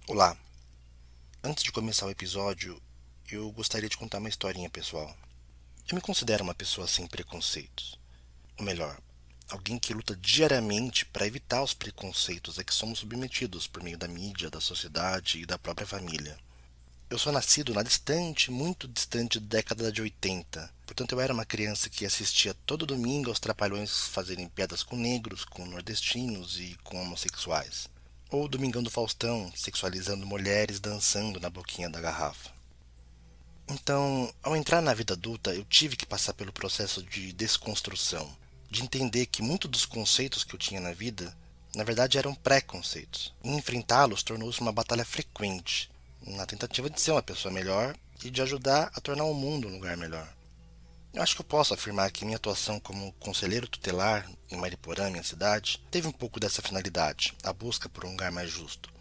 Olá, antes de começar o episódio, eu gostaria de contar uma historinha pessoal. Eu me considero uma pessoa sem preconceitos. Ou melhor, alguém que luta diariamente para evitar os preconceitos a que somos submetidos por meio da mídia, da sociedade e da própria família. Eu sou nascido na distante, muito distante década de 80. Portanto, eu era uma criança que assistia todo domingo aos trapalhões fazerem piadas com negros, com nordestinos e com homossexuais. Ou Domingão do Faustão, sexualizando mulheres dançando na boquinha da garrafa. Então, ao entrar na vida adulta, eu tive que passar pelo processo de desconstrução, de entender que muitos dos conceitos que eu tinha na vida, na verdade, eram preconceitos. E enfrentá-los tornou-se uma batalha frequente, na tentativa de ser uma pessoa melhor e de ajudar a tornar o mundo um lugar melhor. Eu acho que eu posso afirmar que minha atuação como conselheiro tutelar em Mariporã, minha cidade, teve um pouco dessa finalidade, a busca por um lugar mais justo.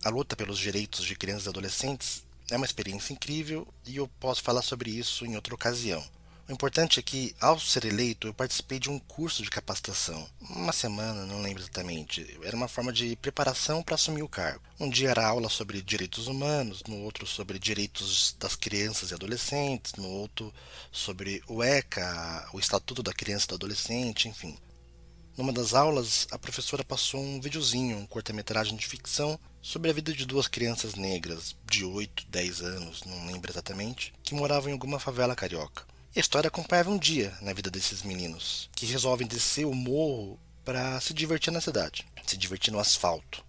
A luta pelos direitos de crianças e adolescentes é uma experiência incrível e eu posso falar sobre isso em outra ocasião. O importante é que, ao ser eleito, eu participei de um curso de capacitação. Uma semana, não lembro exatamente. Era uma forma de preparação para assumir o cargo. Um dia era aula sobre direitos humanos, no outro sobre direitos das crianças e adolescentes, no outro sobre o ECA, o Estatuto da Criança e do Adolescente, enfim. Numa das aulas, a professora passou um videozinho, um curta-metragem de ficção, sobre a vida de duas crianças negras, de 8, 10 anos, não lembro exatamente, que moravam em alguma favela carioca. E a história acompanhava um dia na vida desses meninos, que resolvem descer o morro para se divertir na cidade, se divertir no asfalto.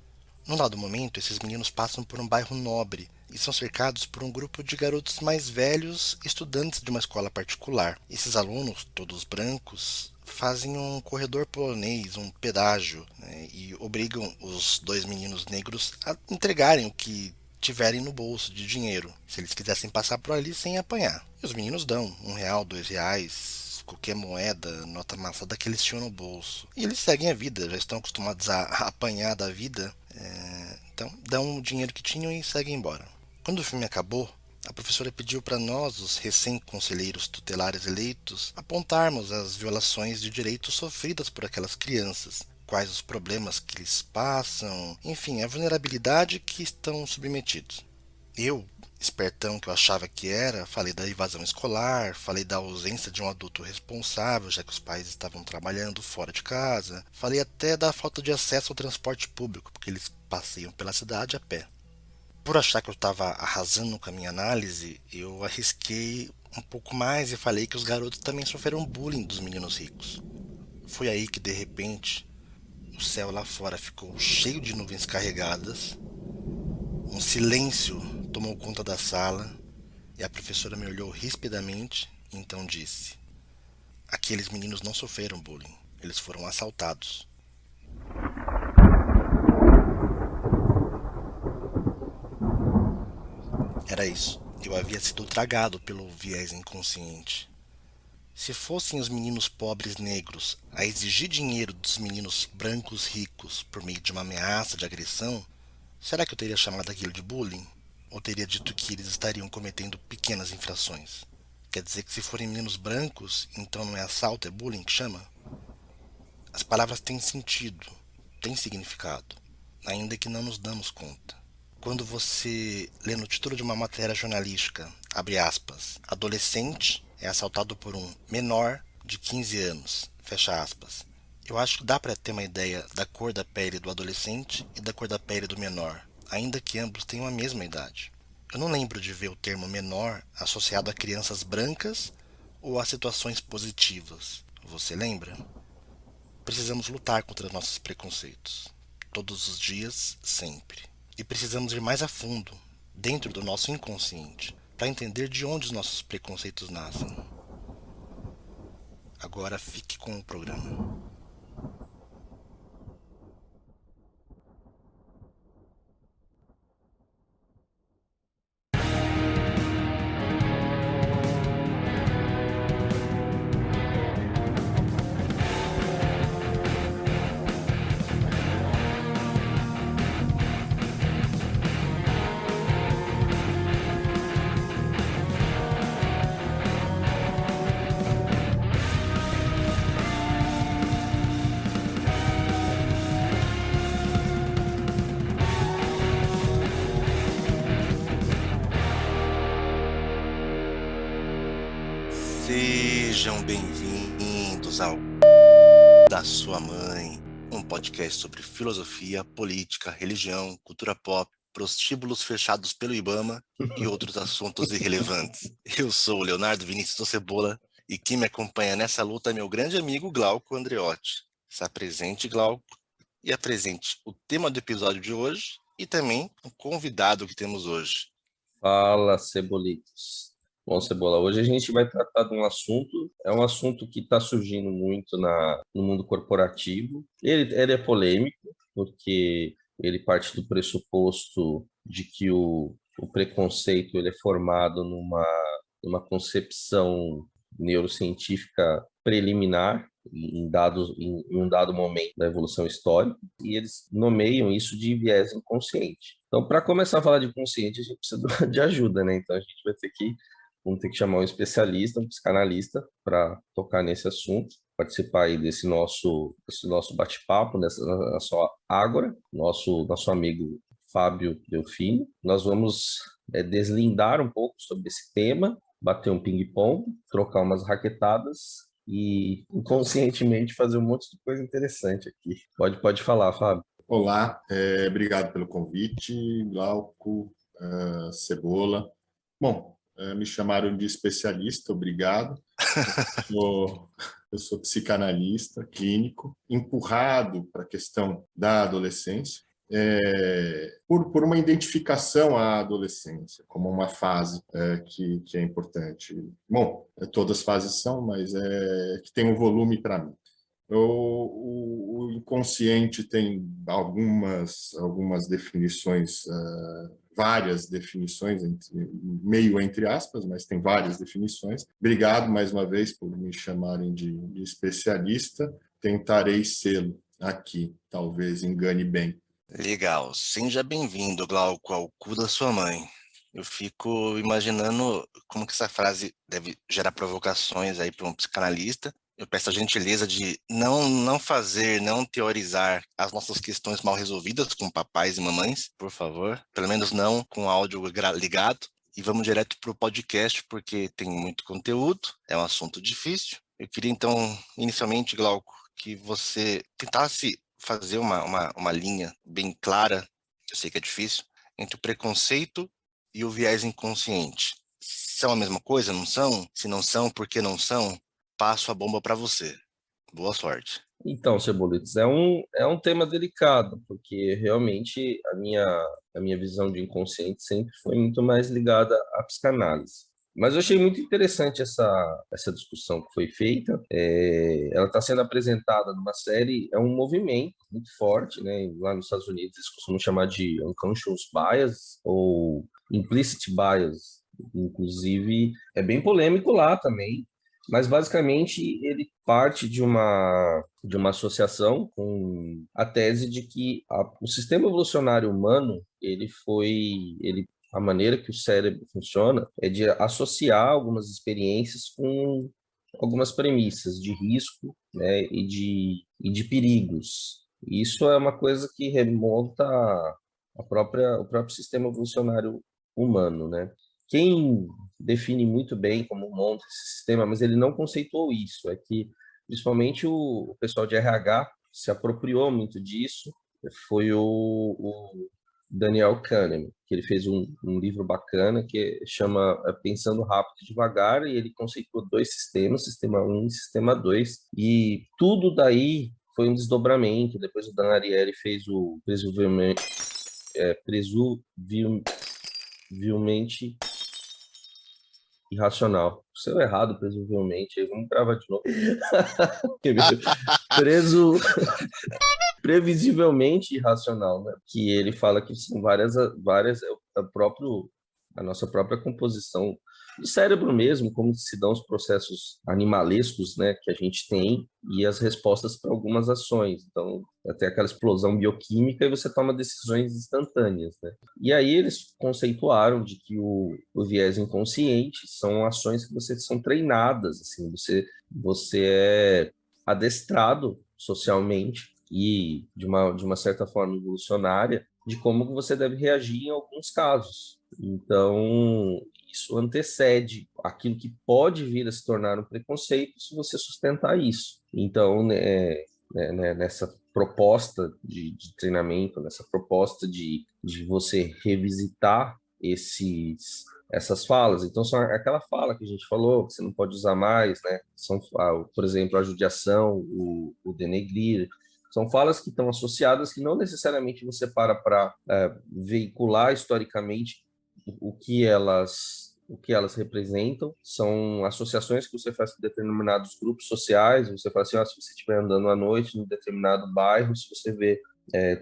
Num dado momento, esses meninos passam por um bairro nobre e são cercados por um grupo de garotos mais velhos, estudantes de uma escola particular. Esses alunos, todos brancos, fazem um corredor polonês, um pedágio, né, e obrigam os dois meninos negros a entregarem o que tiverem no bolso de dinheiro, se eles quisessem passar por ali sem apanhar. E os meninos dão R$ 1, R$ 2, qualquer moeda, nota amassada que eles tinham no bolso. E eles seguem a vida, já estão acostumados a apanhar da vida, então dão o dinheiro que tinham e seguem embora. Quando o filme acabou, a professora pediu para nós, os recém-conselheiros tutelares eleitos, apontarmos as violações de direitos sofridas por aquelas crianças, quais os problemas que eles passam, enfim, a vulnerabilidade que estão submetidos. Eu, espertão que eu achava que era, falei da evasão escolar, falei da ausência de um adulto responsável, já que os pais estavam trabalhando fora de casa, falei até da falta de acesso ao transporte público, porque eles passeiam pela cidade a pé. Por achar que eu estava arrasando com a minha análise, eu arrisquei um pouco mais e falei que os garotos também sofreram bullying dos meninos ricos. Foi aí que, de repente, o céu lá fora ficou cheio de nuvens carregadas, um silêncio tomou conta da sala e a professora me olhou rispidamente e então disse: aqueles meninos não sofreram bullying, eles foram assaltados. Era isso, eu havia sido tragado pelo viés inconsciente. Se fossem os meninos pobres negros a exigir dinheiro dos meninos brancos ricos por meio de uma ameaça de agressão, será que eu teria chamado aquilo de bullying? Ou teria dito que eles estariam cometendo pequenas infrações? Quer dizer que se forem meninos brancos, então não é assalto, é bullying que chama? As palavras têm sentido, têm significado, ainda que não nos damos conta. Quando você lê no título de uma matéria jornalística, abre aspas, adolescente é assaltado por um menor de 15 anos, fecha aspas. Eu acho que dá para ter uma ideia da cor da pele do adolescente e da cor da pele do menor, ainda que ambos tenham a mesma idade. Eu não lembro de ver o termo menor associado a crianças brancas ou a situações positivas. Você lembra? Precisamos lutar contra nossos preconceitos. Todos os dias, sempre. E precisamos ir mais a fundo, dentro do nosso inconsciente, para entender de onde os nossos preconceitos nascem. Agora fique com o programa. Sejam bem-vindos ao da sua mãe, um podcast sobre filosofia, política, religião, cultura pop, prostíbulos fechados pelo Ibama e outros assuntos irrelevantes. Eu sou o Leonardo Vinícius do Cebola e quem me acompanha nessa luta é meu grande amigo Glauco Andreotti. Se apresente, Glauco, e apresente o tema do episódio de hoje e também o convidado que temos hoje. Fala, Cebolitos. Bom, Cebola, hoje a gente vai tratar de um assunto que está surgindo muito no mundo corporativo. Ele é polêmico, porque ele parte do pressuposto de que o preconceito ele é formado numa concepção neurocientífica preliminar em um dado momento da evolução histórica, e eles nomeiam isso de viés inconsciente. Então, para começar a falar de consciente, a gente precisa de ajuda, né? Então, vamos ter que chamar um especialista, um psicanalista, para tocar nesse assunto, participar aí desse nosso bate-papo, nessa nossa ágora, nosso amigo Fábio Delfino. Nós vamos deslindar um pouco sobre esse tema, bater um ping-pong, trocar umas raquetadas e inconscientemente fazer um monte de coisa interessante aqui. Pode falar, Fábio. Olá, obrigado pelo convite, Glauco, Cebola. Bom, me chamaram de especialista, obrigado. Eu sou psicanalista, clínico, empurrado para a questão da adolescência, por uma identificação à adolescência como uma fase que é importante. Bom, todas as fases são, mas que tem um volume para mim. O inconsciente tem algumas definições, várias definições, meio entre aspas, mas tem várias definições. Obrigado mais uma vez por me chamarem de especialista. Tentarei sê-lo aqui, talvez engane bem. Legal, seja bem-vindo, Glauco, ao cu da sua mãe. Eu fico imaginando como que essa frase deve gerar provocações aí para um psicanalista. Eu peço a gentileza de não fazer, não teorizar as nossas questões mal resolvidas com papais e mamães, por favor. Pelo menos não com áudio ligado. E vamos direto para o podcast, porque tem muito conteúdo, é um assunto difícil. Eu queria, então, inicialmente, Glauco, que você tentasse fazer uma linha bem clara, eu sei que é difícil, entre o preconceito e o viés inconsciente. São a mesma coisa, não são? Se não são, por que não são? Passo a bomba para você. Boa sorte. Então, Cebolitos, é um tema delicado, porque realmente a minha visão de inconsciente sempre foi muito mais ligada à psicanálise. Mas eu achei muito interessante essa discussão que foi feita. Ela está sendo apresentada numa série, é um movimento muito forte, né? Lá nos Estados Unidos eles costumam chamar de unconscious bias ou implicit bias. Inclusive, é bem polêmico lá também. Mas basicamente ele parte de uma associação com a tese de que o sistema evolucionário humano a maneira que o cérebro funciona é de associar algumas experiências com algumas premissas de risco, né, e de perigos. Isso é uma coisa que remonta o próprio sistema evolucionário humano, né? Quem define muito bem como monta esse sistema, mas ele não conceituou isso, é que principalmente o pessoal de RH se apropriou muito disso, foi o Daniel Kahneman, que ele fez um livro bacana que chama Pensando Rápido e Devagar, e ele conceitou dois sistemas, sistema 1 e sistema 2, e tudo daí foi um desdobramento. Depois o Dan Ariely fez o presumivelmente irracional. Seu errado, presumivelmente, aí vamos gravar de novo. Previsivelmente irracional, né? Que ele fala que são várias a nossa própria composição do cérebro mesmo, como se dão os processos animalescos, né, que a gente tem e as respostas para algumas ações. Então, até aquela explosão bioquímica e você toma decisões instantâneas, né? E aí eles conceituaram de que o viés inconsciente são ações que você são treinadas, assim, você é adestrado socialmente e de uma certa forma evolucionária de como você deve reagir em alguns casos. Então, isso antecede aquilo que pode vir a se tornar um preconceito se você sustentar isso. Então, nessa proposta de treinamento, nessa proposta de você revisitar essas falas. Então, são aquela fala que a gente falou, que você não pode usar mais, né? São, por exemplo, a judiação, o denegrir, são falas que estão associadas que não necessariamente você para veicular historicamente o que elas representam, são associações que você faz com determinados grupos sociais, você fala assim, se você estiver andando à noite em determinado bairro, se você vê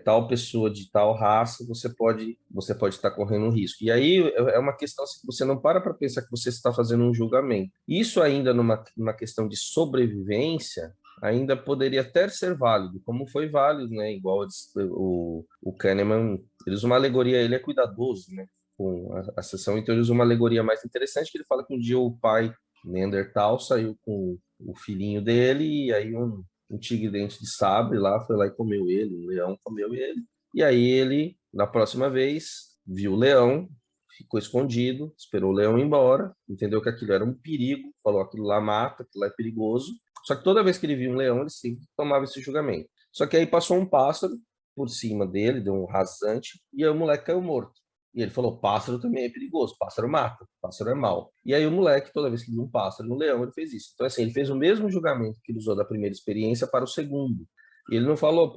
tal pessoa de tal raça, você pode estar correndo um risco. E aí é uma questão assim, que você não para pensar que você está fazendo um julgamento. Isso ainda numa questão de sobrevivência, ainda poderia até ser válido, como foi válido, né? Igual o Kahneman, ele usa uma alegoria, ele é cuidadoso, né? Com a sessão, então ele usa uma alegoria mais interessante, que ele fala que um dia o pai Neandertal saiu com o filhinho dele, e aí um tigre dente de sabre lá foi lá e comeu ele, um leão comeu ele, e aí ele, na próxima vez, viu o leão, ficou escondido, esperou o leão ir embora, entendeu que aquilo era um perigo, falou aquilo lá mata, aquilo lá é perigoso, só que toda vez que ele via um leão, ele sempre tomava esse julgamento. Só que aí passou um pássaro por cima dele, deu um rasante, e aí o moleque caiu morto. E ele falou, pássaro também é perigoso, pássaro mata, pássaro é mau. E aí o moleque, toda vez que viu um pássaro no leão, ele fez isso. Então, assim, ele fez o mesmo julgamento que ele usou da primeira experiência para o segundo. E ele não falou,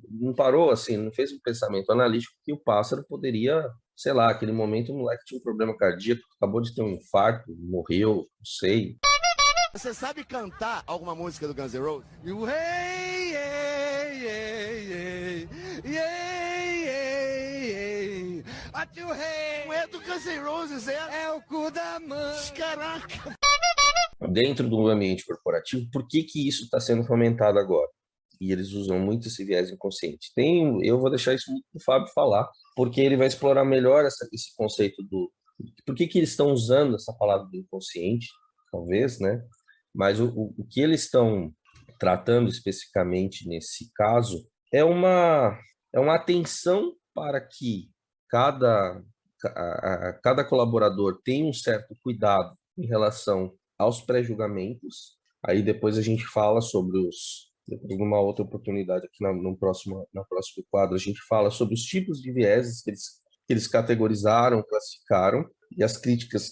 não parou assim, não fez um pensamento analítico que o pássaro poderia, sei lá, aquele momento o moleque tinha um problema cardíaco, acabou de ter um infarto, morreu, não sei. Você sabe cantar alguma música do Guns N' Roses? You hey, hey, hey, hey, hey, hey, hey. Atiu rei. Não é do Guns N' Roses, é o cu da mãe. Caraca. Dentro do ambiente corporativo, por que isso está sendo fomentado agora? E eles usam muito esse viés inconsciente. Eu vou deixar isso para o Fábio falar, porque ele vai explorar melhor esse conceito do... Por que eles estão usando essa palavra do inconsciente, talvez, né? Mas o que eles estão tratando especificamente nesse caso é uma atenção para que cada colaborador tenha um certo cuidado em relação aos pré-julgamentos. Aí depois a gente fala sobre depois numa outra oportunidade aqui no próximo quadro, a gente fala sobre os tipos de vieses que eles categorizaram, classificaram, e as críticas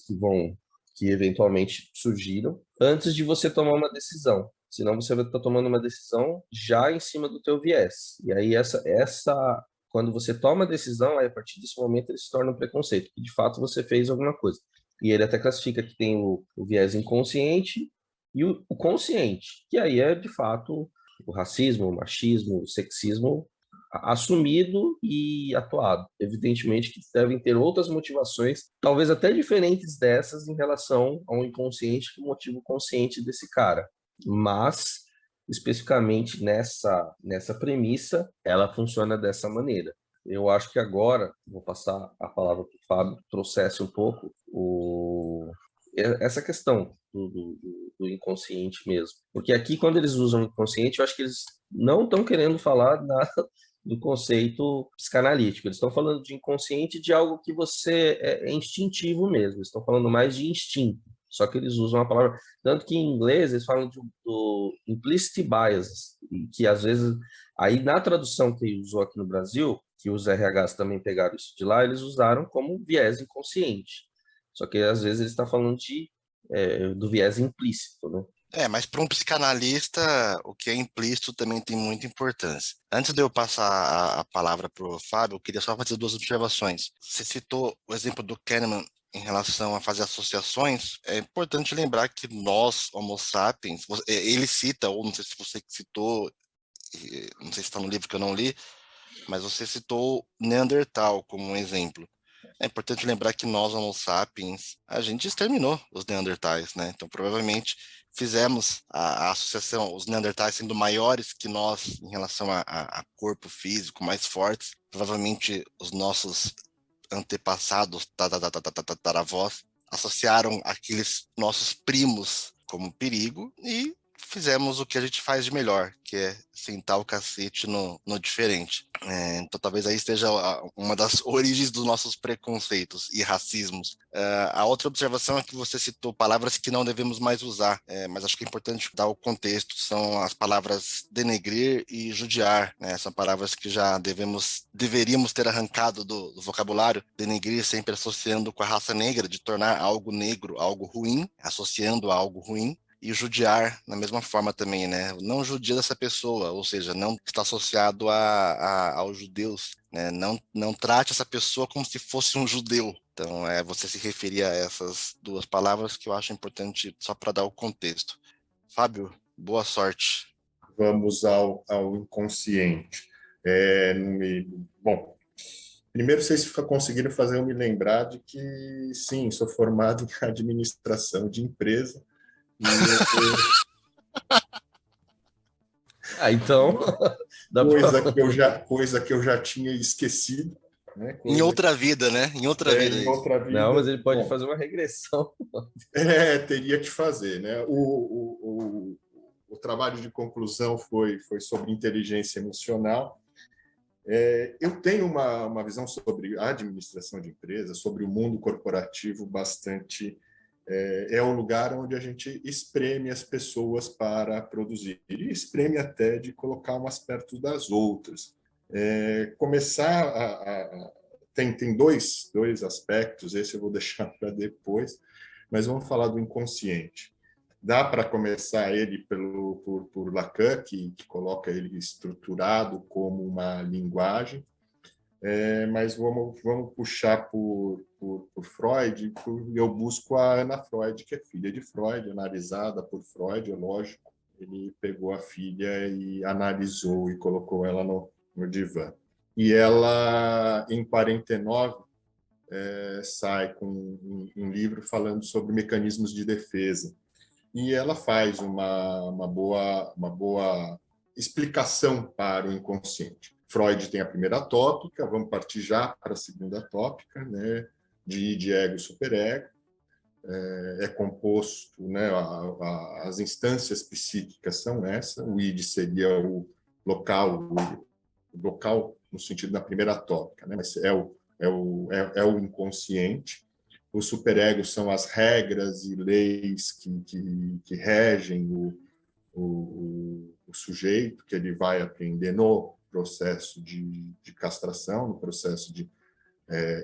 que eventualmente surgiram, antes de você tomar uma decisão. Senão você vai estar tomando uma decisão já em cima do teu viés. E aí quando você toma a decisão, aí a partir desse momento ele se torna um preconceito, que de fato você fez alguma coisa. E ele até classifica que tem o viés inconsciente e o consciente, que aí é de fato o racismo, o machismo, o sexismo assumido e atuado. Evidentemente que devem ter outras motivações, talvez até diferentes dessas em relação ao inconsciente que o motivo consciente desse cara. Mas, especificamente nessa premissa, ela funciona dessa maneira. Eu acho que agora, vou passar a palavra para o Fábio, que trouxesse um pouco essa questão do inconsciente mesmo. Porque aqui, quando eles usam inconsciente, eu acho que eles não estão querendo falar nada do conceito psicanalítico. Eles estão falando de inconsciente, de algo que você é instintivo mesmo. Eles estão falando mais de instinto. Só que eles usam a palavra... Tanto que em inglês eles falam do implicit bias, que às vezes... Aí na tradução que ele usou aqui no Brasil, que os RHs também pegaram isso de lá, eles usaram como viés inconsciente. Só que às vezes ele está falando do viés implícito, né? Mas para um psicanalista, o que é implícito também tem muita importância. Antes de eu passar a palavra para o Fábio, eu queria só fazer duas observações. Você citou o exemplo do Kahneman em relação a fazer associações. É importante lembrar que nós, Homo sapiens, ele cita, ou não sei se você citou, não sei se está no livro que eu não li, mas você citou Neandertal como um exemplo. É importante lembrar que nós, Homo sapiens, a gente exterminou os Neandertais, né? Então, provavelmente, fizemos a associação, os Neandertais sendo maiores que nós em relação a corpo físico, mais fortes. Provavelmente, os nossos antepassados, tataravós, associaram aqueles nossos primos como perigo e fizemos o que a gente faz de melhor, que é sentar o cacete no diferente. Então talvez aí esteja uma das origens dos nossos preconceitos e racismos. A outra observação é que você citou palavras que não devemos mais usar, mas acho que é importante dar o contexto. São as palavras denegrir e judiar, né? São palavras que já deveríamos ter arrancado do vocabulário. Denegrir sempre associando com a raça negra, de tornar algo negro algo ruim, associando a algo ruim. E judiar, na mesma forma também, né? Não judia dessa pessoa, ou seja, não está associado aos judeus, né? Não trate essa pessoa como se fosse um judeu. Então, você se referir a essas duas palavras que eu acho importante só para dar o contexto. Fábio, boa sorte. Vamos ao inconsciente. Bom, primeiro vocês conseguiram fazer eu me lembrar de que, sim, sou formado em administração de empresa. Então, coisa que eu já tinha esquecido, né? Em outra vida, né? Em outra vida. Em outra vida. Não, mas ele pode fazer uma regressão. Teria que fazer, né? O trabalho de conclusão foi sobre inteligência emocional. Eu tenho uma visão sobre a administração de empresas, sobre o mundo corporativo bastante... É o lugar onde a gente espreme as pessoas para produzir, e espreme até de colocar umas perto das outras. Tem dois aspectos, esse eu vou deixar para depois, mas vamos falar do inconsciente. Dá para começar ele por Lacan, que coloca ele estruturado como uma linguagem, mas vamos puxar por Freud. Eu busco a Ana Freud, que é filha de Freud, analisada por Freud, é lógico. Ele pegou a filha e analisou e colocou ela no divã. E ela, em 49, sai com um livro falando sobre mecanismos de defesa. E ela faz uma boa explicação para o inconsciente. Freud tem a primeira tópica, vamos partir já para a segunda tópica, né, de ego e superego. É composto, né, as instâncias psíquicas são essa, o id seria o local no sentido da primeira tópica, né, mas é o inconsciente. O superego são as regras e leis que regem o sujeito, que ele vai aprender no processo de castração, no processo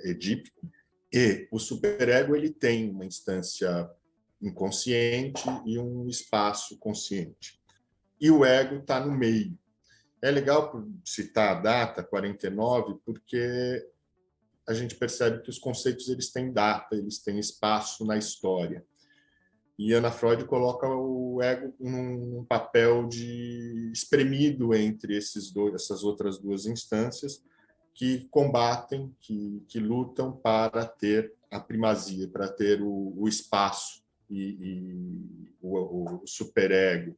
edípico. E o superego ele tem uma instância inconsciente e um espaço consciente. E o ego está no meio. É legal citar a data, 49, porque a gente percebe que os conceitos eles têm data, eles têm espaço na história. E Ana Freud coloca o ego num papel de espremido entre essas outras duas instâncias que combatem, que lutam para ter a primazia, para ter o espaço e o superego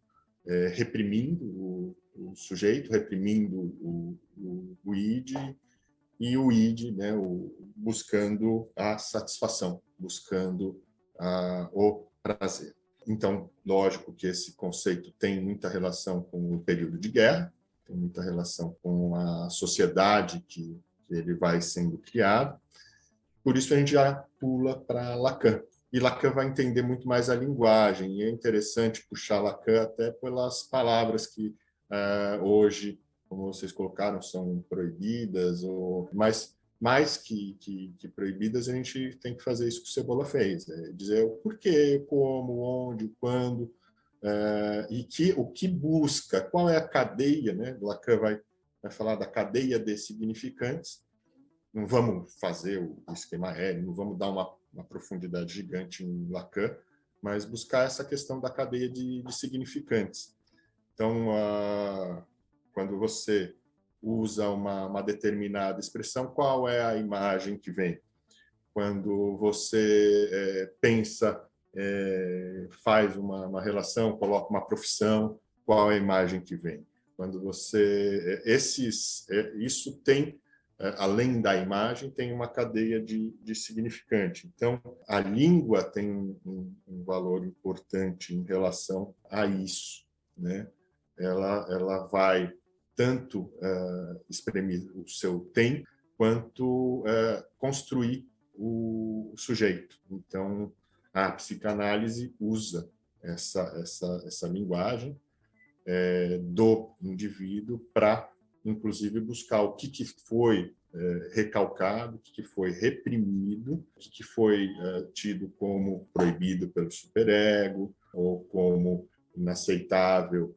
reprimindo o sujeito, reprimindo o id, e o id, né, buscando a satisfação, buscando o prazer. Então, lógico que esse conceito tem muita relação com o período de guerra, tem muita relação com a sociedade que ele vai sendo criado. Por isso a gente já pula para Lacan. E Lacan vai entender muito mais a linguagem. E é interessante puxar Lacan até pelas palavras que hoje, como vocês colocaram, são proibidas, mas mais que proibidas, a gente tem que fazer isso que o Cebola fez, dizer o porquê, como, onde, quando, e o que busca, qual é a cadeia, né? Lacan vai falar da cadeia de significantes. Não vamos fazer o esquema aéreo, não vamos dar uma profundidade gigante em Lacan, mas buscar essa questão da cadeia de significantes. Então, quando você usa uma determinada expressão, qual é a imagem que vem? Quando você pensa, faz uma relação, coloca uma profissão, qual é a imagem que vem? Quando você... isso tem além da imagem, tem uma cadeia de significante. Então, a língua tem um valor importante em relação a isso, né? Ela vai tanto exprimir o seu tem, quanto construir o sujeito. Então, a psicanálise usa essa linguagem do indivíduo para, inclusive, buscar o que foi recalcado, o que foi reprimido, o que foi tido como proibido pelo superego, ou como inaceitável,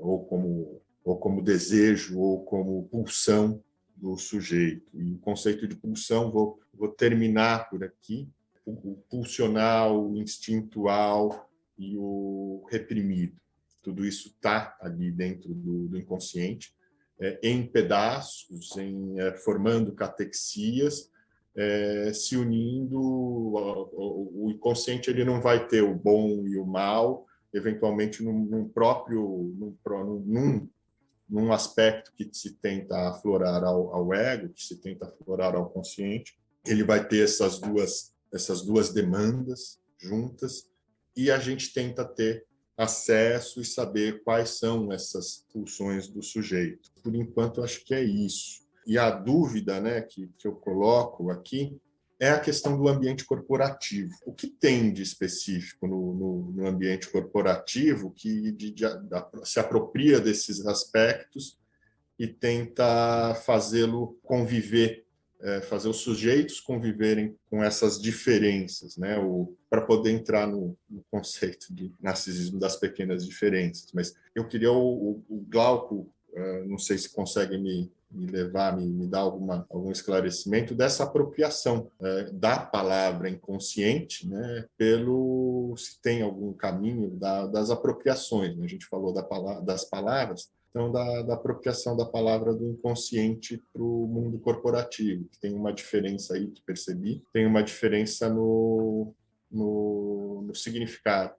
ou como desejo, ou como pulsão do sujeito. E o conceito de pulsão, vou terminar por aqui, o pulsional, o instintual e o reprimido. Tudo isso está ali dentro do inconsciente, em pedaços, formando catexias, se unindo. O inconsciente ele não vai ter o bom e o mal, eventualmente num aspecto que se tenta aflorar ao ego, que se tenta aflorar ao consciente, ele vai ter essas duas demandas juntas, e a gente tenta ter acesso e saber quais são essas pulsões do sujeito. Por enquanto, acho que é isso. E a dúvida, né, que eu coloco aqui é a questão do ambiente corporativo. O que tem de específico no ambiente corporativo que se apropria desses aspectos e tenta fazê-lo conviver, fazer os sujeitos conviverem com essas diferenças, né? Para poder entrar no conceito de narcisismo das pequenas diferenças. Mas eu queria o Glauco, não sei se consegue me levar, me dar algum esclarecimento dessa apropriação da palavra inconsciente, né? Se tem algum caminho das apropriações, né? A gente falou das palavras, então, da apropriação da palavra do inconsciente para o mundo corporativo, que tem uma diferença aí que percebi, tem uma diferença no significado,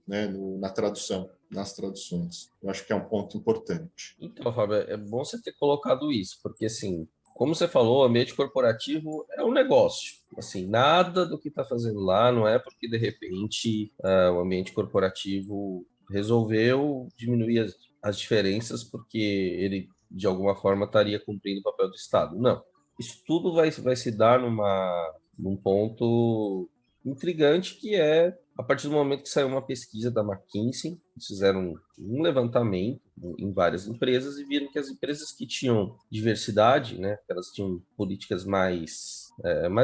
né? Na tradução, nas traduções. Eu acho que é um ponto importante. Então, Fábio, é bom você ter colocado isso, porque, assim, como você falou, o ambiente corporativo é um negócio. Assim, nada do que está fazendo lá não é porque, de repente, o ambiente corporativo resolveu diminuir as diferenças porque ele, de alguma forma, estaria cumprindo o papel do Estado. Não. Isso tudo vai se dar num ponto intrigante, que é a partir do momento que saiu uma pesquisa da McKinsey, eles fizeram um levantamento em várias empresas e viram que as empresas que tinham diversidade, né, elas tinham políticas mais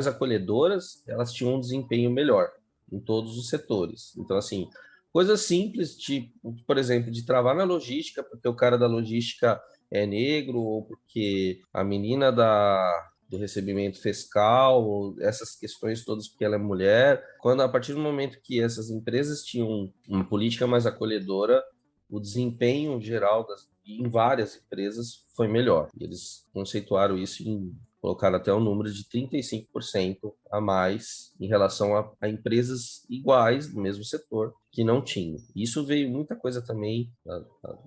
acolhedoras, elas tinham um desempenho melhor em todos os setores. Então, assim, coisas simples, tipo, por exemplo, de travar na logística, porque o cara da logística é negro, ou porque a menina do recebimento fiscal, ou essas questões todas porque ela é mulher. A partir do momento que essas empresas tinham uma política mais acolhedora, o desempenho geral em várias empresas foi melhor. E eles conceituaram isso colocaram até um número de 35% a mais em relação a empresas iguais do mesmo setor que não tinham. Isso veio muita coisa também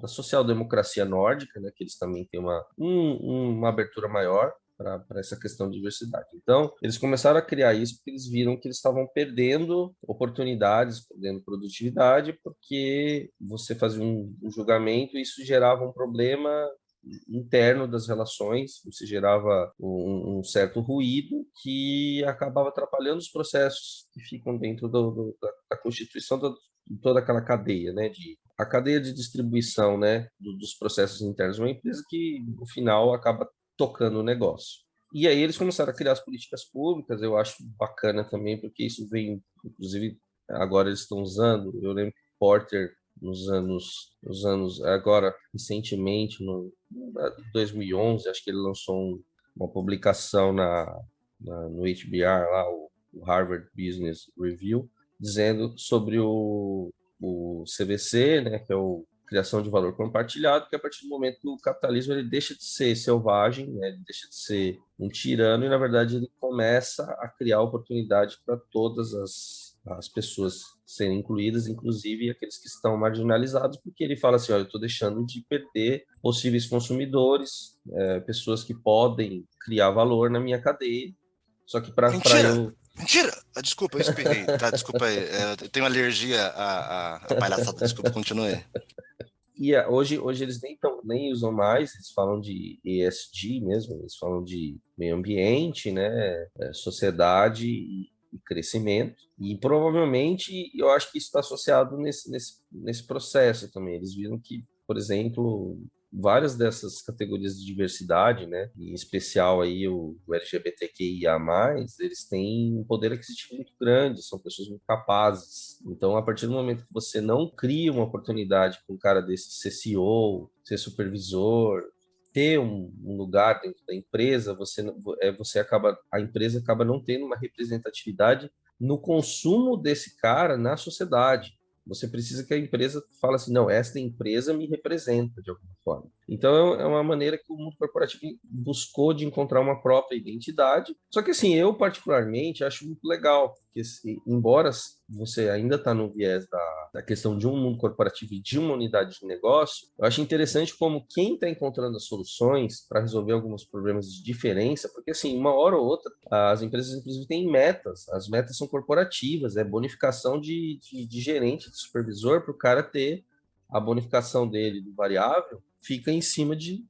da social-democracia nórdica, né, que eles também têm uma abertura maior para essa questão de diversidade. Então, eles começaram a criar isso porque eles viram que eles estavam perdendo oportunidades, perdendo produtividade, porque você fazia um julgamento e isso gerava um problema interno das relações, você gerava um certo ruído que acabava atrapalhando os processos que ficam dentro da constituição de toda aquela cadeia, né, a cadeia de distribuição, né, dos processos internos de uma empresa que, no final, acaba tocando o negócio. E aí eles começaram a criar as políticas públicas, eu acho bacana também, porque isso vem, inclusive, agora eles estão usando, eu lembro que Porter, nos anos agora, recentemente, no 2011, acho que ele lançou uma publicação no HBR, lá, o Harvard Business Review, dizendo sobre o CVC, né, que é o criação de valor compartilhado, que a partir do momento que o capitalismo ele deixa de ser selvagem, né, ele deixa de ser um tirano e, na verdade, ele começa a criar oportunidade para todas as pessoas serem incluídas, inclusive aqueles que estão marginalizados, porque ele fala assim, olha, eu estou deixando de perder possíveis consumidores, pessoas que podem criar valor na minha cadeia, só que para Mentira! eu... Mentira! Desculpa, eu espirrei. Tá, desculpa aí. Eu tenho alergia à palhaçada. Desculpa, continue. E hoje eles nem usam mais, eles falam de ESG mesmo, eles falam de meio ambiente, né, sociedade e crescimento. E provavelmente eu acho que isso está associado nesse processo também. Eles viram que, por exemplo, várias dessas categorias de diversidade, né, em especial aí o LGBTQIA+, eles têm um poder aquisitivo muito grande, são pessoas muito capazes. Então, a partir do momento que você não cria uma oportunidade para um cara desse ser CEO, ser supervisor, ter um lugar dentro da empresa, a empresa acaba não tendo uma representatividade no consumo desse cara na sociedade. Você precisa que a empresa fale assim, não, esta empresa me representa de alguma forma. Então, é uma maneira que o mundo corporativo buscou de encontrar uma própria identidade. Só que, assim, eu particularmente acho muito legal, porque, embora você ainda está no viés da questão de um mundo corporativo e de uma unidade de negócio, eu acho interessante como quem está encontrando as soluções para resolver alguns problemas de diferença, porque, assim, uma hora ou outra, as empresas, inclusive, têm metas. As metas são corporativas, é bonificação de gerente, de supervisor, para o cara ter a bonificação dele do variável, fica em cima de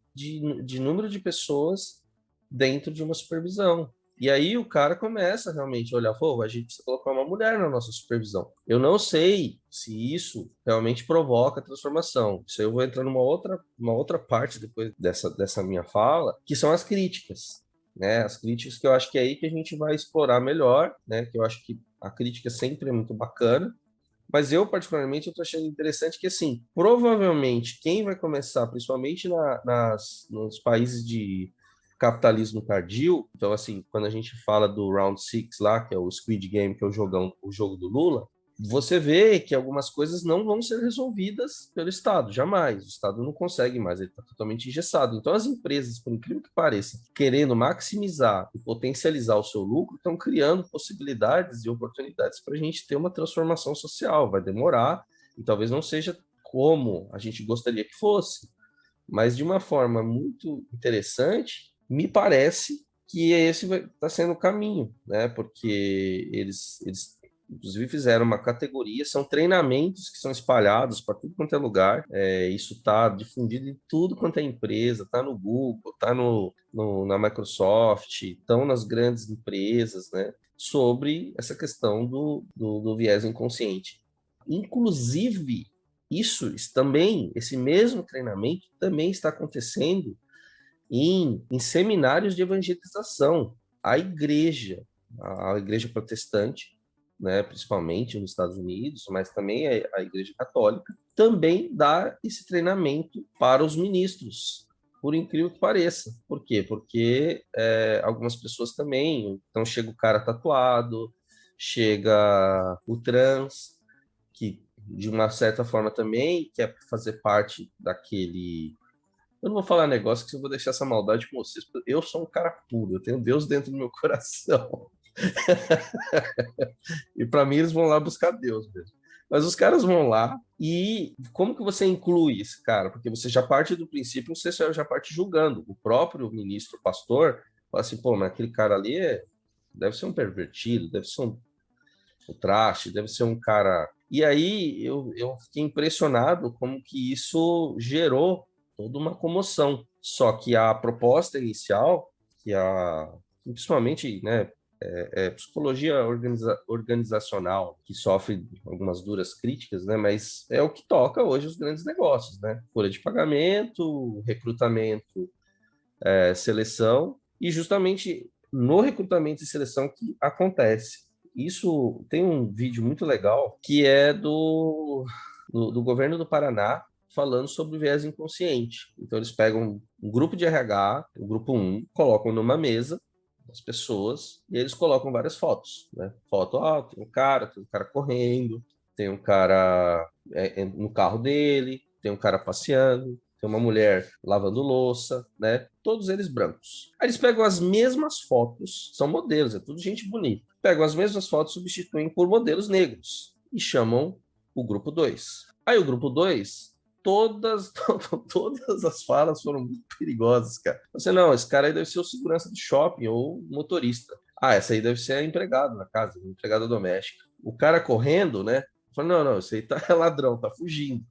número de pessoas dentro de uma supervisão. E aí o cara começa realmente a olhar, pô, a gente precisa colocar uma mulher na nossa supervisão. Eu não sei se isso realmente provoca transformação. Isso aí eu vou entrar numa outra parte depois dessa minha fala, que são as críticas. Né? As críticas que eu acho que é aí que a gente vai explorar melhor, né? Que eu acho que a crítica sempre é muito bacana, mas eu, particularmente, eu estou achando interessante que, assim, provavelmente quem vai começar, principalmente nos países de capitalismo tardio, então, assim, quando a gente fala do Round Six lá, que é o Squid Game, que é o jogo do Lula, você vê que algumas coisas não vão ser resolvidas pelo Estado, jamais. O Estado não consegue mais, ele está totalmente engessado. Então, as empresas, por incrível que pareça, querendo maximizar e potencializar o seu lucro, estão criando possibilidades e oportunidades para a gente ter uma transformação social. Vai demorar e talvez não seja como a gente gostaria que fosse, mas de uma forma muito interessante, me parece que esse está sendo o caminho, né? Porque eles inclusive fizeram uma categoria, são treinamentos que são espalhados para tudo quanto é lugar, isso está difundido em tudo quanto é empresa, está no Google, está na Microsoft, estão nas grandes empresas, né? Sobre essa questão do viés inconsciente. Inclusive, esse mesmo treinamento também está acontecendo em seminários de evangelização. A igreja protestante, né, principalmente nos Estados Unidos, mas também a Igreja Católica, também dá esse treinamento para os ministros, por incrível que pareça. Por quê? Porque algumas pessoas também, então chega o cara tatuado, chega o trans, que de uma certa forma também quer fazer parte daquele... Eu não vou falar negócio que eu vou deixar essa maldade com vocês, porque eu sou um cara puro, eu tenho Deus dentro do meu coração. E para mim eles vão lá buscar Deus mesmo. Mas os caras vão lá e como que você inclui esse cara? Porque você já parte do princípio, você já parte julgando. O próprio ministro, pastor, fala assim, pô, mas aquele cara ali deve ser um pervertido, deve ser um traste, deve ser um cara... E aí eu fiquei impressionado como que isso gerou toda uma comoção. Só que a proposta inicial, principalmente, né, psicologia organizacional, que sofre algumas duras críticas, né? Mas é o que toca hoje os grandes negócios, né? Folha de pagamento, recrutamento, seleção, e justamente no recrutamento e seleção que acontece. Isso tem um vídeo muito legal que é do governo do Paraná, falando sobre o viés inconsciente. Então, eles pegam um grupo de RH, o grupo 1, colocam numa mesa as pessoas, e eles colocam várias fotos, né? Foto, tem um cara correndo, tem um cara no carro dele, tem um cara passeando, tem uma mulher lavando louça, né? Todos eles brancos. Aí eles pegam as mesmas fotos, são modelos, é tudo gente bonita. Pegam as mesmas fotos, substituem por modelos negros e chamam o grupo 2. Aí o grupo 2, todas as falas foram muito perigosas, cara. Você, não, esse cara aí deve ser o segurança de shopping ou motorista. Essa aí deve ser a empregada na casa, a empregada doméstica. O cara correndo, né? Falei, não, esse aí é ladrão, tá fugindo.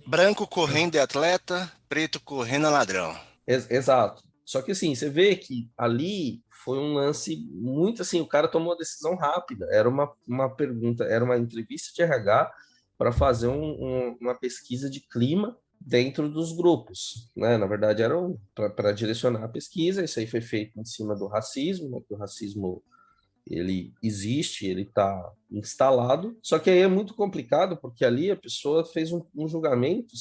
Branco correndo é atleta, preto correndo é ladrão. Exato. Só que assim, você vê que ali foi um lance muito assim, o cara tomou uma decisão rápida. Era uma pergunta, era uma entrevista de RH para fazer uma pesquisa de clima dentro dos grupos, né? Na verdade, era para direcionar a pesquisa. Isso aí foi feito em cima do racismo, né? Que o racismo ele existe, ele está instalado, só que aí é muito complicado, porque ali a pessoa fez um julgamento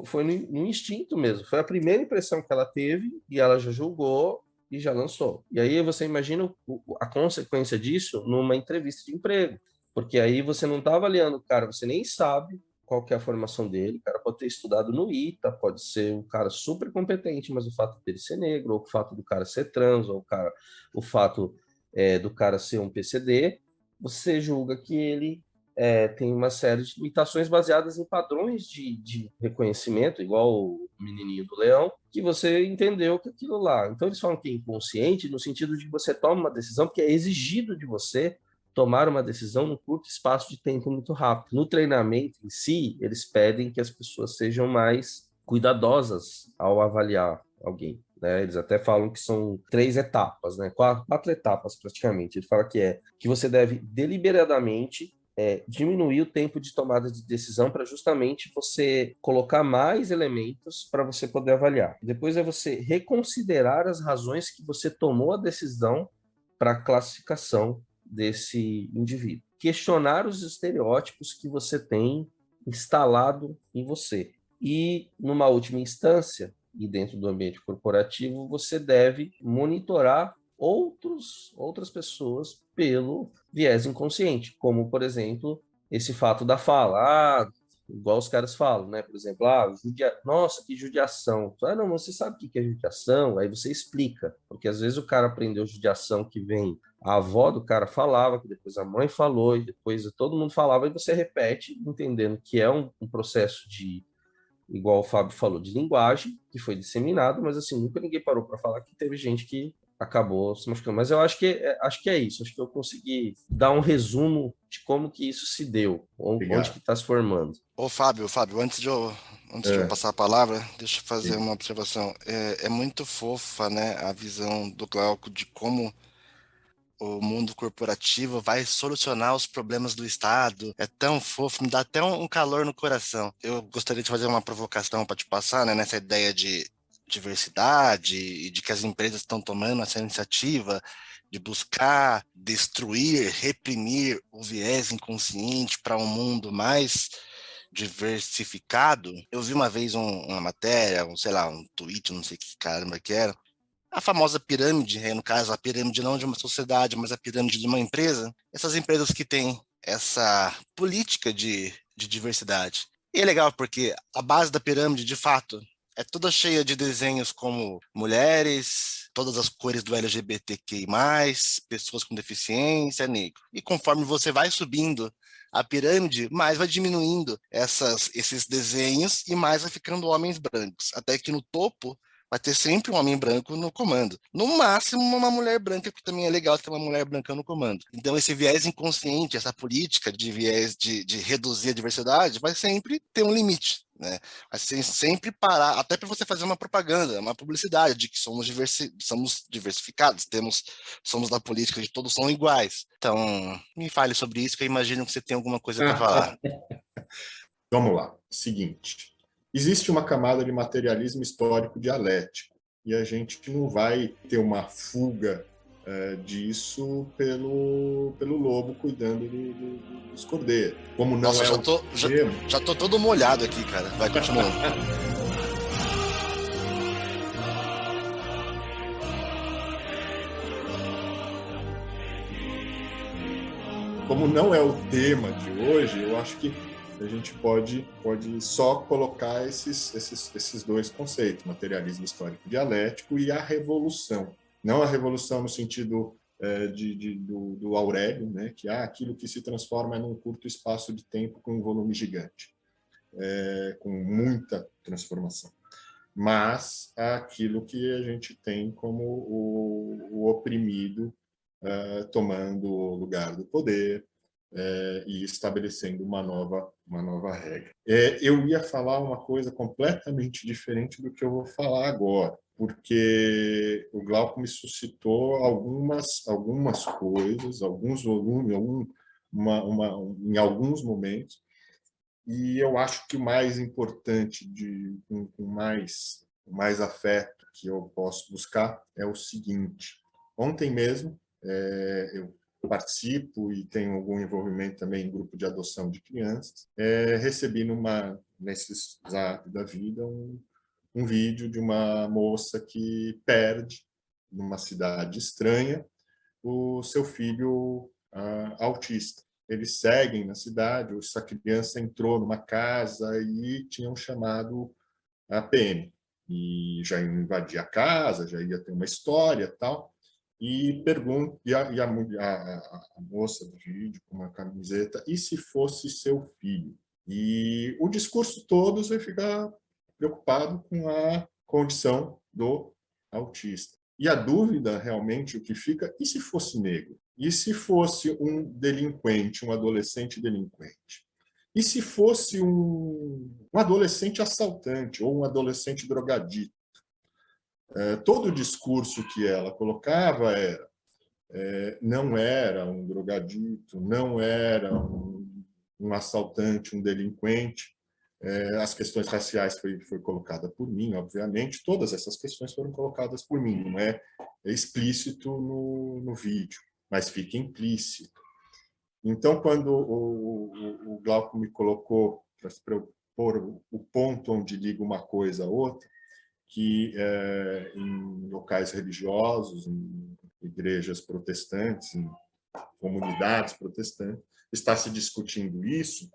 foi no instinto mesmo, foi a primeira impressão que ela teve, e ela já julgou e já lançou. E aí você imagina a consequência disso numa entrevista de emprego, porque aí você não está avaliando o cara, você nem sabe qual que é a formação dele, o cara pode ter estudado no ITA, pode ser um cara super competente, mas o fato dele ser negro, ou o fato do cara ser trans, ou o fato do cara ser um PCD, você julga que ele tem uma série de limitações baseadas em padrões de reconhecimento, igual o menininho do leão, que você entendeu que aquilo lá. Então eles falam que é inconsciente no sentido de que você toma uma decisão, porque é exigido de você tomar uma decisão num curto espaço de tempo muito rápido. No treinamento em si, eles pedem que as pessoas sejam mais cuidadosas ao avaliar alguém. Né? Eles até falam que são 3 etapas, né? 4 etapas praticamente. Ele fala que você deve deliberadamente diminuir o tempo de tomada de decisão para justamente você colocar mais elementos para você poder avaliar. Depois é você reconsiderar as razões que você tomou a decisão para a classificação desse indivíduo. Questionar os estereótipos que você tem instalado em você. E, numa última instância, e dentro do ambiente corporativo, você deve monitorar outras pessoas pelo viés inconsciente, como, por exemplo, esse fato da fala. Igual os caras falam, né? Por exemplo, nossa, que judiação. Não, você sabe o que é judiação? Aí você explica, porque às vezes o cara aprendeu judiação que vem, a avó do cara falava, que depois a mãe falou, e depois todo mundo falava, e você repete, entendendo que é um processo de, igual o Fábio falou, de linguagem, que foi disseminado, mas assim, nunca ninguém parou para falar que teve gente que acabou se machucando. Mas eu acho que é isso, acho que eu consegui dar um resumo de como que isso se deu, onde que está se formando. Ô Fábio, antes de eu passar a palavra, deixa eu fazer uma observação. É muito fofa, né, a visão do Glauco de como o mundo corporativo vai solucionar os problemas do Estado. É tão fofo, me dá até um calor no coração. Eu gostaria de fazer uma provocação para te passar, né, nessa ideia de diversidade e de que as empresas estão tomando essa iniciativa de buscar destruir, reprimir o viés inconsciente para um mundo mais diversificado. Eu vi uma vez uma matéria, um tweet, não sei que caramba que era, a famosa pirâmide, no caso, a pirâmide não de uma sociedade, mas a pirâmide de uma empresa. Essas empresas que têm essa política de diversidade. E é legal porque a base da pirâmide, de fato, é toda cheia de desenhos como mulheres, todas as cores do LGBTQI+, pessoas com deficiência, negro. E conforme você vai subindo a pirâmide, mais vai diminuindo esses desenhos e mais vai ficando homens brancos. Até que no topo vai ter sempre um homem branco no comando. No máximo, uma mulher branca, que também é legal ter uma mulher branca no comando. Então, esse viés inconsciente, essa política de viés de reduzir a diversidade, vai sempre ter um limite, né? Vai sempre parar, até para você fazer uma propaganda, uma publicidade de que somos diversificados, somos da política de todos são iguais. Então, me fale sobre isso, que eu imagino que você tem alguma coisa para falar. Vamos lá. Seguinte. Existe uma camada de materialismo histórico dialético e a gente não vai ter uma fuga disso pelo lobo cuidando dos cordeiros. Como não Nossa, já tô todo molhado aqui, cara. Vai, continuando. Como não é o tema de hoje, eu acho que a gente pode só colocar esses dois conceitos, materialismo histórico dialético e a revolução. Não a revolução no sentido do Aurélio, né, que aquilo que se transforma num curto espaço de tempo com um volume gigante, com muita transformação. Mas aquilo que a gente tem como o oprimido tomando o lugar do poder, e estabelecendo uma nova regra. Eu ia falar uma coisa completamente diferente do que eu vou falar agora, porque o Glauco me suscitou algumas coisas, alguns volumes, em alguns momentos, e eu acho que o mais importante, com mais afeto que eu posso buscar, é o seguinte. Ontem mesmo, eu participo e tenho algum envolvimento também em grupo de adoção de crianças, recebi nesses zap da vida um vídeo de uma moça que perde, numa cidade estranha, o seu filho autista. Eles seguem na cidade, essa criança entrou numa casa e tinham chamado a PM. E já iam invadir a casa, já ia ter uma história tal. E pergunta, a moça do vídeo com uma camiseta, e se fosse seu filho? E o discurso todo vai ficar preocupado com a condição do autista. E a dúvida, realmente, o que fica, e se fosse negro? E se fosse um delinquente, um adolescente delinquente? E se fosse um adolescente assaltante ou um adolescente drogadito? Todo o discurso que ela colocava não era um drogadito, não era um assaltante, um delinquente. As questões raciais foi colocada por mim, obviamente. Todas essas questões foram colocadas por mim. Não é explícito no vídeo, mas fica implícito. Então, quando o Glauco me colocou para eu pôr o ponto onde liga uma coisa a outra, que em locais religiosos, em igrejas protestantes, em comunidades protestantes, está se discutindo isso.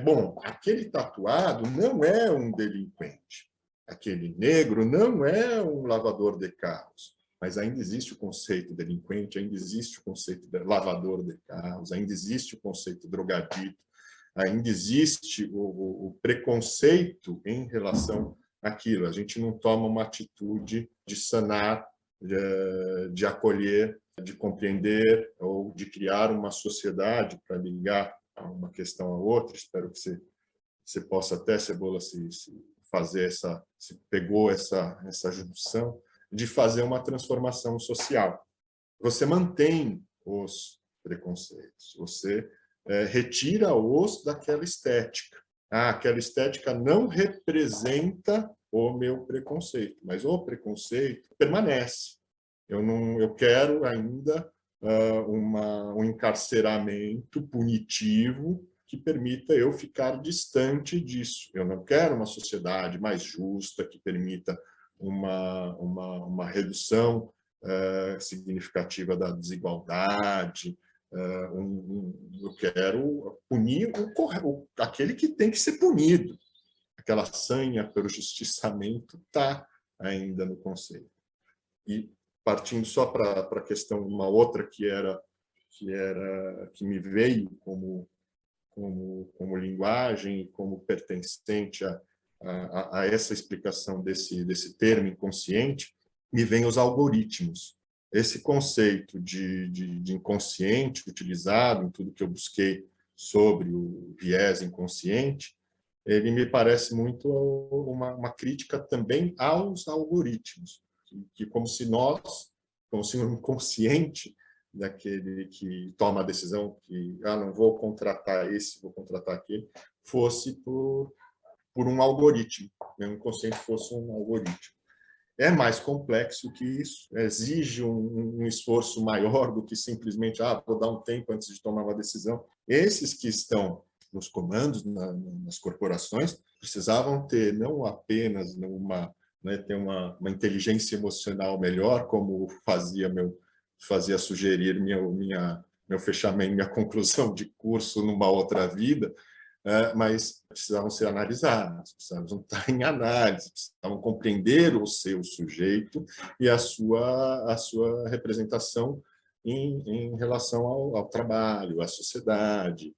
Bom, aquele tatuado não é um delinquente, aquele negro não é um lavador de carros, mas ainda existe o conceito delinquente, ainda existe o conceito de lavador de carros, ainda existe o conceito drogadito, ainda existe o preconceito em relação àquilo. A gente não toma uma atitude de sanar, de acolher, de compreender ou de criar uma sociedade para ligar uma questão a outra. Espero que você possa até, Cebola, se fazer se pegou essa junção, de fazer uma transformação social. Você mantém os preconceitos, você retira-os daquela estética. Aquela estética não representa o meu preconceito, mas o preconceito permanece. Eu quero ainda um encarceramento punitivo que permita eu ficar distante disso. Eu não quero uma sociedade mais justa, que permita uma redução significativa da desigualdade. Eu quero punir aquele que tem que ser punido. Aquela sanha pelo justiçamento está ainda no conceito. E partindo só para a questão, uma outra que me veio como linguagem, como pertencente a essa explicação desse termo inconsciente, me vem os algoritmos. Esse conceito de inconsciente utilizado em tudo que eu busquei sobre o viés inconsciente, ele me parece muito uma crítica também aos algoritmos, que como se o inconsciente daquele que toma a decisão que não vou contratar esse, vou contratar aquele, fosse por um algoritmo, né? O inconsciente fosse um algoritmo. É mais complexo que isso, exige um esforço maior do que simplesmente vou dar um tempo antes de tomar uma decisão. Esses que estão nos comandos, nas corporações, precisavam ter não apenas ter uma inteligência emocional melhor, como fazia sugerir meu fechamento, minha conclusão de curso numa outra vida, mas precisavam ser analisadas, precisavam estar em análise, precisavam compreender o seu sujeito e a sua representação em relação ao trabalho, à sociedade,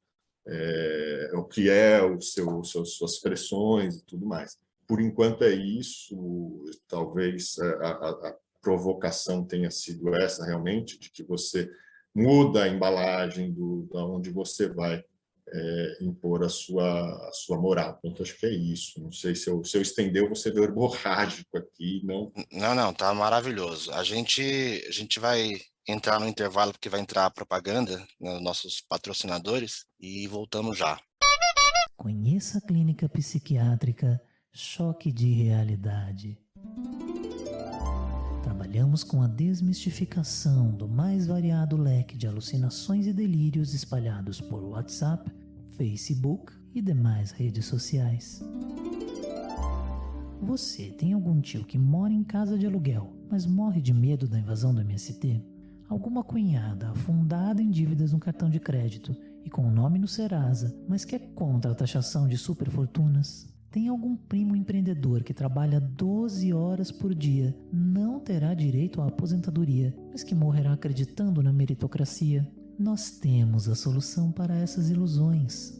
o que é suas pressões e tudo mais. Por enquanto é isso, talvez a provocação tenha sido essa realmente, de que você muda a embalagem da onde você vai impor a sua moral. Então, acho que é isso. Não sei se eu estender, você vê verborrágico aqui, não. Não, tá maravilhoso. A gente vai entrar no intervalo, porque vai entrar a propaganda, né, nossos patrocinadores, e voltamos já. Conheça a clínica psiquiátrica Choque de Realidade. Trabalhamos com a desmistificação do mais variado leque de alucinações e delírios espalhados por WhatsApp, Facebook e demais redes sociais. Você tem algum tio que mora em casa de aluguel, mas morre de medo da invasão do MST? Alguma cunhada afundada em dívidas no cartão de crédito e com o nome no Serasa, mas que é contra a taxação de superfortunas? Tem algum primo empreendedor que trabalha 12 horas por dia, não terá direito à aposentadoria, mas que morrerá acreditando na meritocracia? Nós temos a solução para essas ilusões.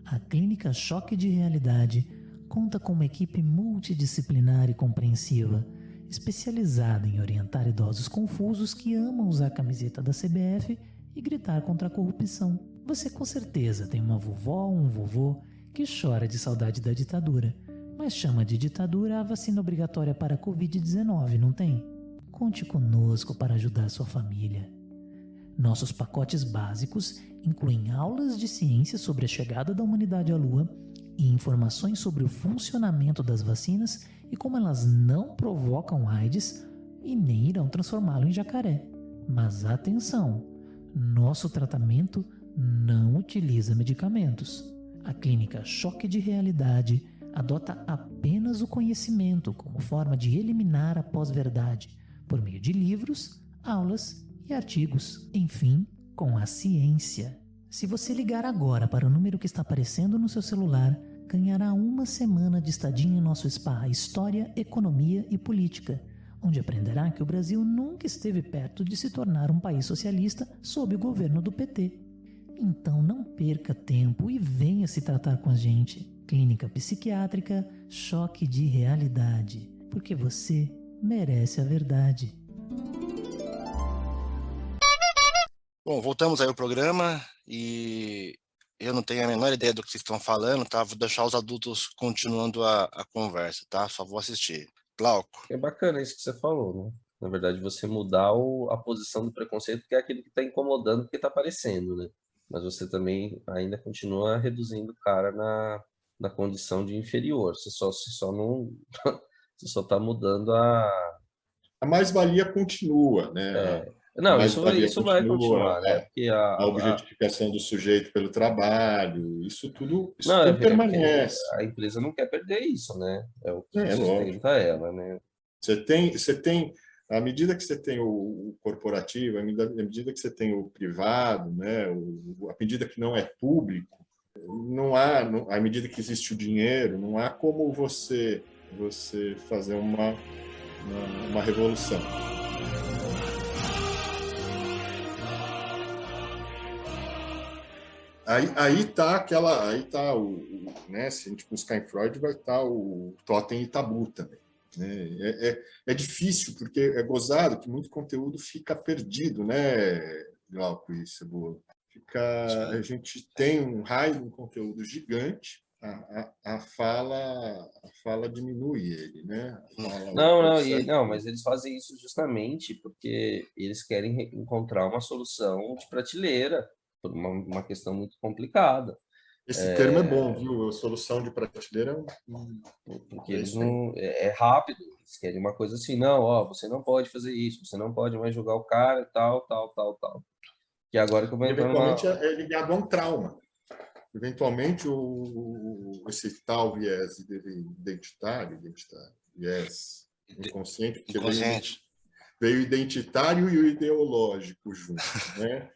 A Clínica Choque de Realidade conta com uma equipe multidisciplinar e compreensiva, especializada em orientar idosos confusos que amam usar a camiseta da CBF e gritar contra a corrupção. Você com certeza tem uma vovó ou um vovô que chora de saudade da ditadura, mas chama de ditadura a vacina obrigatória para a Covid-19, não tem? Conte conosco para ajudar sua família. Nossos pacotes básicos incluem aulas de ciência sobre a chegada da humanidade à Lua e informações sobre o funcionamento das vacinas e como elas não provocam AIDS e nem irão transformá-lo em jacaré. Mas atenção, nosso tratamento não utiliza medicamentos. A Clínica Choque de Realidade adota apenas o conhecimento como forma de eliminar a pós-verdade, por meio de livros, aulas e artigos, enfim, com a ciência. Se você ligar agora para o número que está aparecendo no seu celular, ganhará uma semana de estadia em nosso spa História, Economia e Política, onde aprenderá que o Brasil nunca esteve perto de se tornar um país socialista sob o governo do PT. Então não perca tempo e venha se tratar com a gente. Clínica Psiquiátrica Choque de Realidade, porque você merece a verdade. Bom, voltamos aí ao programa e eu não tenho a menor ideia do que vocês estão falando, tá? Vou deixar os adultos continuando a conversa, tá? Só vou assistir. Glauco. É bacana isso que você falou, né? Na verdade, você mudar a posição do preconceito, que é aquilo que está incomodando, porque está aparecendo, né? Mas você também ainda continua reduzindo o cara na condição de inferior. Você só não... Você só está mudando A mais-valia continua, né? Não, isso vai continuar, né? Porque a objetificação do sujeito pelo trabalho, isso tudo permanece. A empresa não quer perder isso, né? É o que sustenta ela, né? Você tem, à medida que você tem o corporativo, à medida que você tem o privado, né? À medida que não é público, à medida que existe o dinheiro, não há como você fazer uma revolução. Aí tá o, né? Se a gente buscar em Freud, vai estar o totem e tabu também. Né? É difícil, porque é gozado que muito conteúdo fica perdido, né, Glauco e Cebola? A gente tem um raio de conteúdo gigante, a fala diminui ele, né? Mas eles fazem isso justamente porque eles querem encontrar uma solução de prateleira, por uma questão muito complicada. Esse termo é bom, viu? A solução de prateleira porque eles não... É rápido, eles querem uma coisa assim, não, você não pode fazer isso, você não pode mais julgar o cara, tal. Que agora que eu vou entrar eventualmente é ligado a um trauma. Eventualmente, esse tal viés identitário, viés inconsciente, porque veio o identitário e o ideológico juntos, né?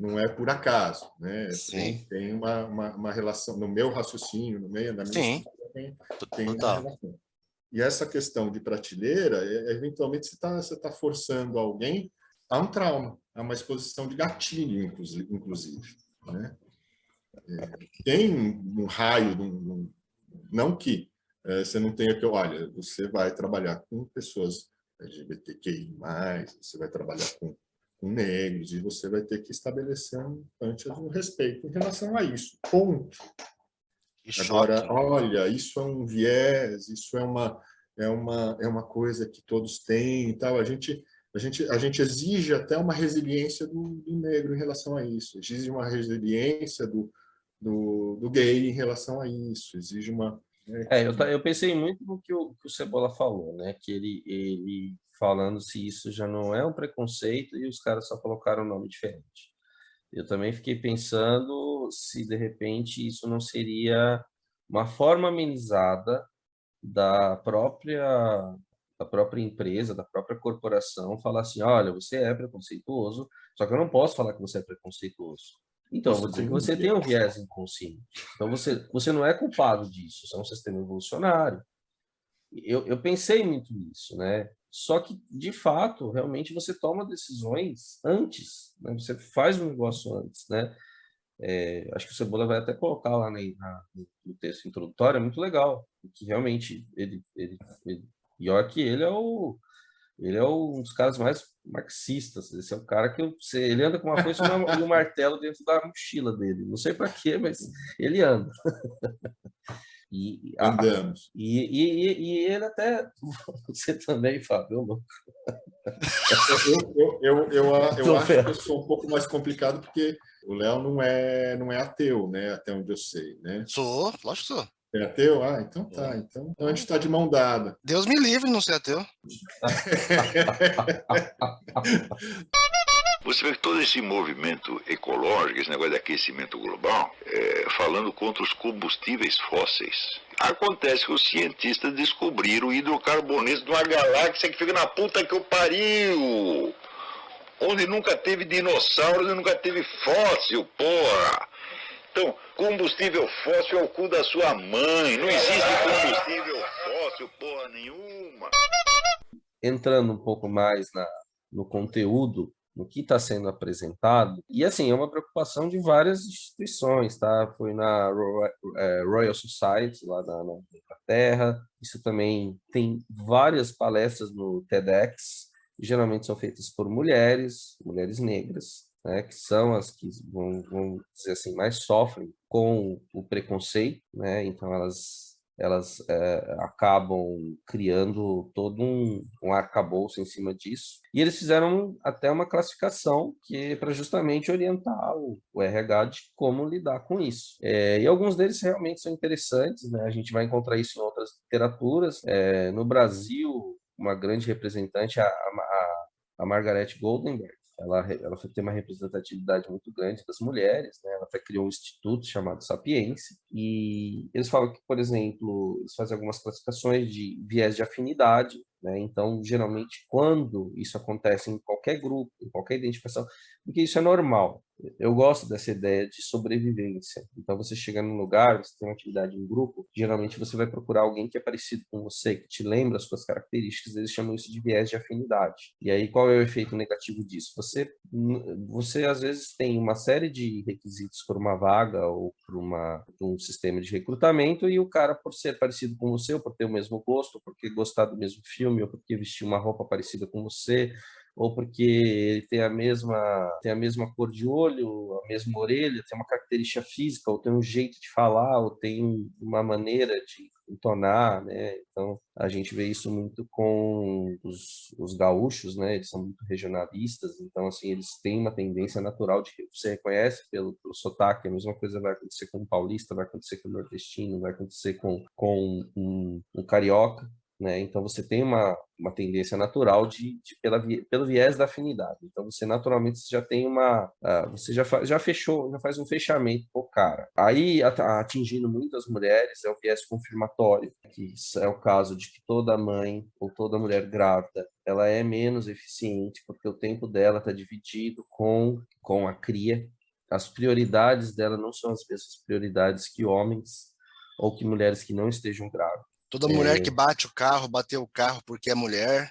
não é por acaso, né? Sim. Tem uma relação, no meu raciocínio, no meio da minha Sim. estrutura, tem uma Total. relação. E essa questão de prateleira, eventualmente você tá forçando alguém a um trauma, a uma exposição de gatilho, inclusive, né? Tem um raio, não que você não tenha que, olha, você vai trabalhar com pessoas LGBTQI+, você vai trabalhar com negros, e você vai ter que estabelecer antes um respeito em relação a isso. Ponto. Que choque, Agora, né? olha, isso é um viés, isso é uma coisa que todos têm e tal. A gente exige até uma resiliência do negro em relação a isso, exige uma resiliência do gay em relação a isso, exige uma... Eu pensei muito no que o Cebola falou, né? Que ele falando se isso já não é um preconceito e os caras só colocaram um nome diferente. Eu também fiquei pensando se, de repente, isso não seria uma forma amenizada da própria empresa, da própria corporação, falar assim, olha, você é preconceituoso, só que eu não posso falar que você é preconceituoso. Então, eu vou dizer que você tem um viés inconsciente. Então, você não é culpado disso, isso é um sistema evolucionário. Eu pensei muito nisso, né? Só que, de fato, realmente você toma decisões antes, né? Você faz o negócio antes, né? Acho que o Cebola vai até colocar lá no texto introdutório, é muito legal, que realmente e olha que ele é um dos caras mais marxistas. Esse é o cara que ele anda com uma foice e um martelo dentro da mochila dele. Não sei para quê, mas ele anda. Andamos. E ele até você também, Fábio. Eu acho que eu sou um pouco mais complicado porque o Léo não é ateu, né? Até onde eu sei, né? Sou, lógico que sou. É ateu? Ah, então tá. Então a gente está de mão dada. Deus me livre de não ser ateu. Você vê que todo esse movimento ecológico, esse negócio de aquecimento global, falando contra os combustíveis fósseis. Acontece que os cientistas descobriram o hidrocarboneto de uma galáxia que fica na puta que eu pariu. Onde nunca teve dinossauro, onde nunca teve fóssil, porra. Então, combustível fóssil é o cu da sua mãe. Não existe combustível fóssil, porra nenhuma. Entrando um pouco mais no conteúdo, no que está sendo apresentado, e assim, é uma preocupação de várias instituições, tá? Foi na Royal Society, lá na Inglaterra, isso também tem várias palestras no TEDx, que geralmente são feitas por mulheres negras, né, que são as que vão dizer assim, mais sofrem com o preconceito, né? Então elas acabam criando todo um arcabouço em cima disso. E eles fizeram até uma classificação que para justamente orientar o RH de como lidar com isso. E alguns deles realmente são interessantes, né? A gente vai encontrar isso em outras literaturas. No Brasil, uma grande representante, a Margaret Goldenberg, ela tem uma representatividade muito grande das mulheres, né? Ela até criou um instituto chamado Sapiência, e eles falam que, por exemplo, eles fazem algumas classificações de viés de afinidade, né? Então, geralmente, quando isso acontece em qualquer grupo, em qualquer identificação, porque isso é normal. Eu gosto dessa ideia de sobrevivência. Então, você chega num lugar, você tem uma atividade em grupo, geralmente você vai procurar alguém que é parecido com você, que te lembra as suas características, eles chamam isso de viés de afinidade. E aí, qual é o efeito negativo disso? Você às vezes tem uma série de requisitos por uma vaga ou por um sistema de recrutamento, e o cara, por ser parecido com você, ou por ter o mesmo gosto, ou porque gostar do mesmo filme, ou porque vestir uma roupa parecida com você, ou porque ele tem a mesma cor de olho, a mesma orelha, tem uma característica física, ou tem um jeito de falar, ou tem uma maneira de entonar, né? Então, a gente vê isso muito com os gaúchos, né? Eles são muito regionalistas, então, assim, eles têm uma tendência natural de... Você reconhece pelo sotaque, a mesma coisa vai acontecer com um paulista, vai acontecer com o nordestino, vai acontecer com um carioca, né? Então você tem uma tendência natural pelo viés da afinidade. Então você naturalmente já tem você já faz um fechamento com o cara. Aí atingindo muitas mulheres é o viés confirmatório, que é o caso de que toda mãe ou toda mulher grávida ela é menos eficiente porque o tempo dela está dividido com a cria. As prioridades dela não são as mesmas prioridades que homens ou que mulheres que não estejam grávidas. Toda mulher que bate o carro, bateu o carro porque é mulher,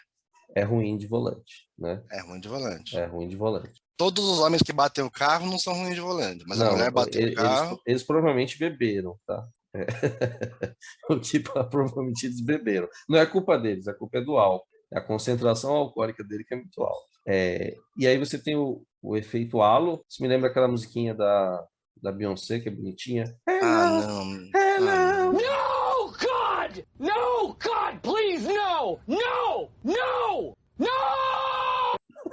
é ruim de volante, né? é ruim de volante. É ruim de volante. Todos os homens que batem o carro não são ruins de volante, mas Não, a mulher bateu o carro... Eles provavelmente beberam, tá? O tipo, provavelmente eles beberam. Não é culpa deles, a culpa é do álcool. É a concentração alcoólica dele que é muito alta. E aí você tem o efeito halo. Isso me lembra aquela musiquinha da Beyoncé, que é bonitinha. Não. No, God! No, God, please, no! No! No! No!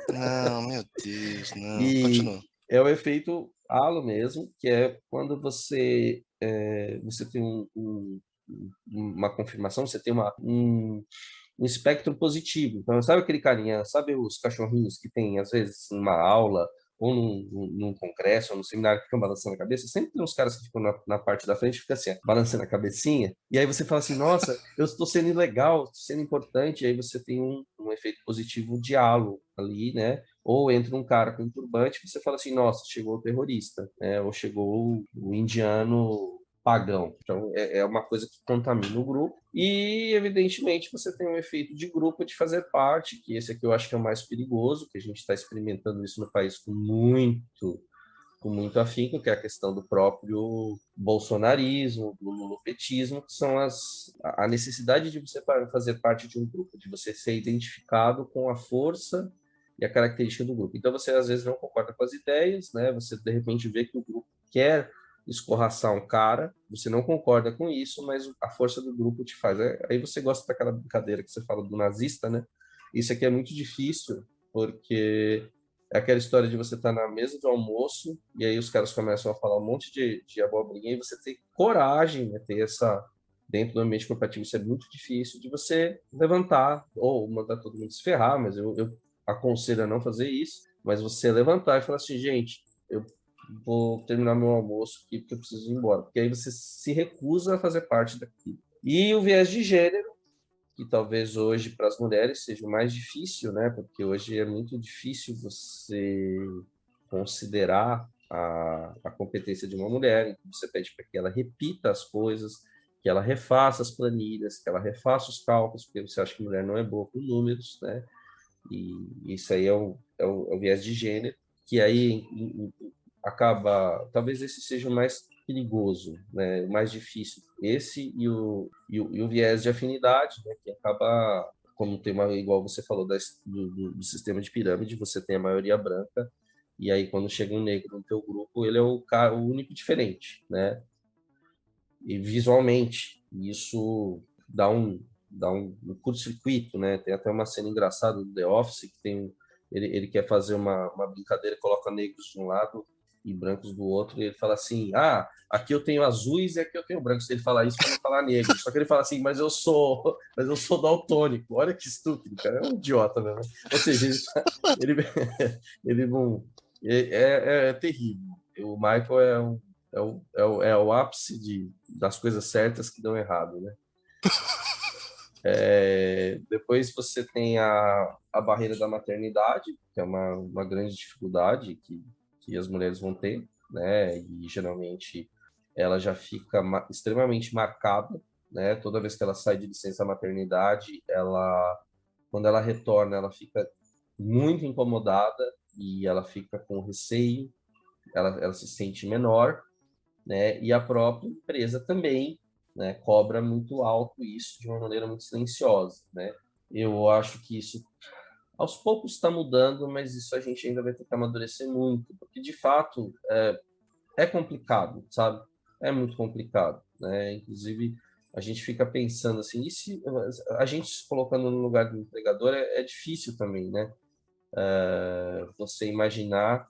Não, meu Deus, não. E Continua. é o efeito halo mesmo, que é quando você tem uma confirmação, você tem um espectro positivo. Então, sabe aquele carinha, sabe os cachorrinhos que tem, às vezes, numa aula, ou num congresso, ou num seminário, que ficam balançando a cabeça? Sempre tem uns caras que ficam na parte da frente, fica assim, balançando a cabecinha, e aí você fala assim, nossa, eu estou sendo legal, estou sendo importante, e aí você tem um efeito positivo de halo ali, né? Ou entra um cara com um turbante, você fala assim, nossa, chegou o terrorista, né? Ou chegou o indiano pagão. Então, é uma coisa que contamina o grupo. E, evidentemente, você tem um efeito de grupo de fazer parte, que esse aqui eu acho que é o mais perigoso, que a gente está experimentando isso no país com muito afinco, que é a questão do próprio bolsonarismo, do lulopetismo, que são a necessidade de você fazer parte de um grupo, de você ser identificado com a força e a característica do grupo. Então, você, às vezes, não concorda com as ideias, né? Você, de repente, vê que o grupo quer escorraçar um cara, você não concorda com isso, mas a força do grupo te faz. Aí você gosta daquela brincadeira que você fala do nazista, né? Isso aqui é muito difícil, porque é aquela história de você estar na mesa do almoço e aí os caras começam a falar um monte de abobrinha e você tem coragem, né? Ter dentro do ambiente corporativo, isso é muito difícil de você levantar ou mandar todo mundo se ferrar, mas eu aconselho a não fazer isso, mas você levantar e falar assim, gente, eu vou terminar meu almoço aqui porque eu preciso ir embora. Porque aí você se recusa a fazer parte daquilo. E o viés de gênero, que talvez hoje para as mulheres seja mais difícil, né? Porque hoje é muito difícil você considerar a competência de uma mulher. Então você pede para que ela repita as coisas, que ela refaça as planilhas, que ela refaça os cálculos, porque você acha que mulher não é boa com números, né? E isso aí é o viés de gênero, que aí acaba, talvez esse seja o mais perigoso, né, o mais difícil. Esse e o viés de afinidade, né, que acaba, como tem igual você falou do sistema de pirâmide, você tem a maioria branca, e aí quando chega um negro no teu grupo, ele é o único diferente, né? E visualmente, isso dá um curto-circuito, né? Tem até uma cena engraçada do The Office, que ele quer fazer uma brincadeira, coloca negros de um lado e brancos do outro, e ele fala assim, aqui eu tenho azuis e aqui eu tenho brancos. Ele fala isso para não falar negro, só que ele fala assim, mas eu sou daltônico. Olha que estúpido, cara, é um idiota mesmo. Ou seja, é terrível. O Michael é o ápice das coisas certas que dão errado, né? Depois você tem a barreira da maternidade, que é uma grande dificuldade que as mulheres vão ter, né? E geralmente ela já fica extremamente marcada, né? Toda vez que ela sai de licença maternidade, quando ela retorna, ela fica muito incomodada e ela fica com receio, ela se sente menor, né? E a própria empresa também, né, cobra muito alto isso de uma maneira muito silenciosa, né? Eu acho que isso aos poucos está mudando, mas isso a gente ainda vai ter que amadurecer muito, porque de fato é complicado, sabe? É muito complicado, né? Inclusive a gente fica pensando assim, e se a gente se colocando no lugar do empregador é difícil também, né? Você imaginar,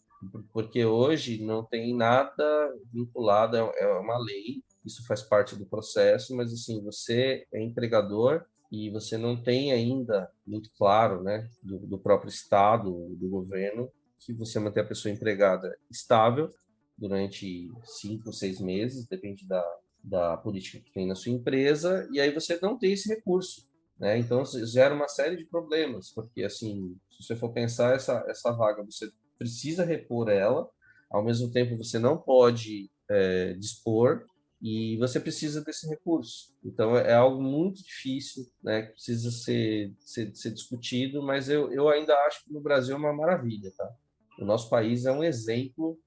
porque hoje não tem nada vinculado, é uma lei, isso faz parte do processo, mas assim, você é empregador e você não tem ainda muito claro, né, do próprio Estado, do governo, que você manter a pessoa empregada estável durante 5 ou 6 meses, depende da política que tem na sua empresa, e aí você não tem esse recurso, né? Então gera uma série de problemas, porque assim, se você for pensar essa vaga, você precisa repor ela, ao mesmo tempo você não pode dispor, e você precisa desse recurso. Então é algo muito difícil, né? Que precisa ser discutido, mas eu ainda acho que no Brasil é uma maravilha, tá? O nosso país é um exemplo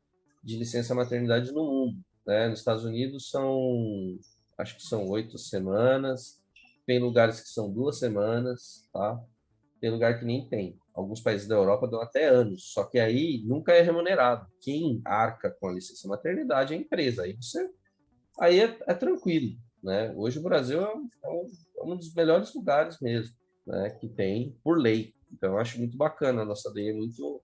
de licença maternidade no mundo, né? Nos Estados Unidos acho que são 8 semanas, tem lugares que são 2 semanas, tá? Tem lugar que nem tem. Alguns países da Europa dão até anos, só que aí nunca é remunerado. Quem arca com a licença maternidade é a empresa. Aí é tranquilo, né? Hoje o Brasil é um dos melhores lugares mesmo, né? Que tem por lei. Então eu acho muito bacana, a nossa lei é muito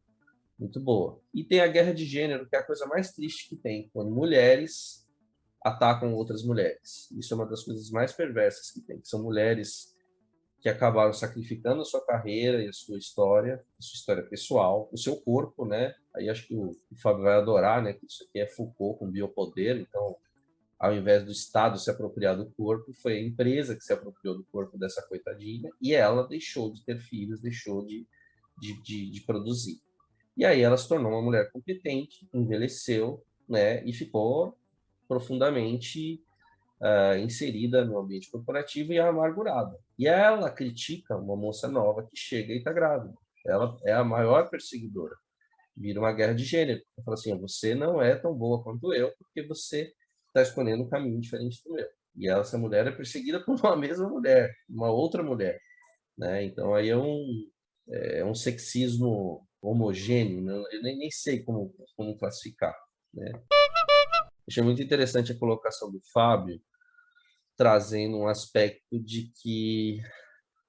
boa. E tem a guerra de gênero, que é a coisa mais triste que tem, quando mulheres atacam outras mulheres. Isso é uma das coisas mais perversas que tem, que são mulheres que acabaram sacrificando a sua carreira e a sua história pessoal, o seu corpo, né? Aí acho que o Fábio vai adorar, né? Que isso aqui é Foucault com biopoder, então ao invés do Estado se apropriar do corpo, foi a empresa que se apropriou do corpo dessa coitadinha e ela deixou de ter filhos, deixou de produzir. E aí ela se tornou uma mulher competente, envelheceu, né, e ficou profundamente inserida no ambiente corporativo e amargurada. E ela critica uma moça nova que chega e está grávida. Ela é a maior perseguidora. Vira uma guerra de gênero. Ela fala assim, você não é tão boa quanto eu, porque você está escolhendo um caminho diferente do meu. E essa mulher é perseguida por uma mesma mulher, uma outra mulher, né? Então aí é um sexismo homogêneo, né? Eu nem sei como classificar, né? Achei muito interessante a colocação do Fábio, trazendo um aspecto de que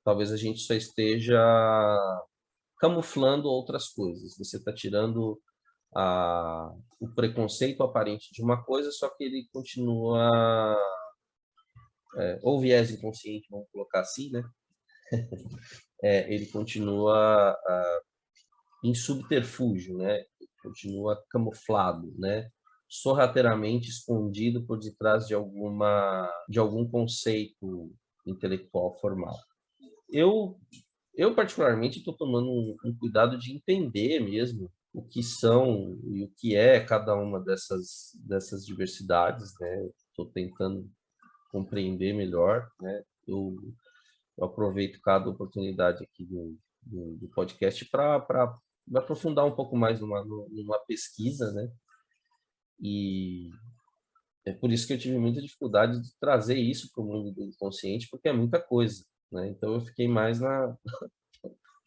talvez a gente só esteja camuflando outras coisas. Você está tirando o preconceito aparente de uma coisa, só que ele continua, ou viés inconsciente, vamos colocar assim, né? Ele continua em subterfúgio, né? Continua camuflado, né? Sorrateiramente escondido por detrás de algum conceito intelectual formal. Eu particularmente estou tomando um cuidado de entender mesmo o que são e o que é cada uma dessas diversidades, né? Estou tentando compreender melhor, né? Eu aproveito cada oportunidade aqui do podcast para aprofundar um pouco mais numa pesquisa, né? E é por isso que eu tive muita dificuldade de trazer isso para o mundo do inconsciente, porque é muita coisa, né? Então eu fiquei mais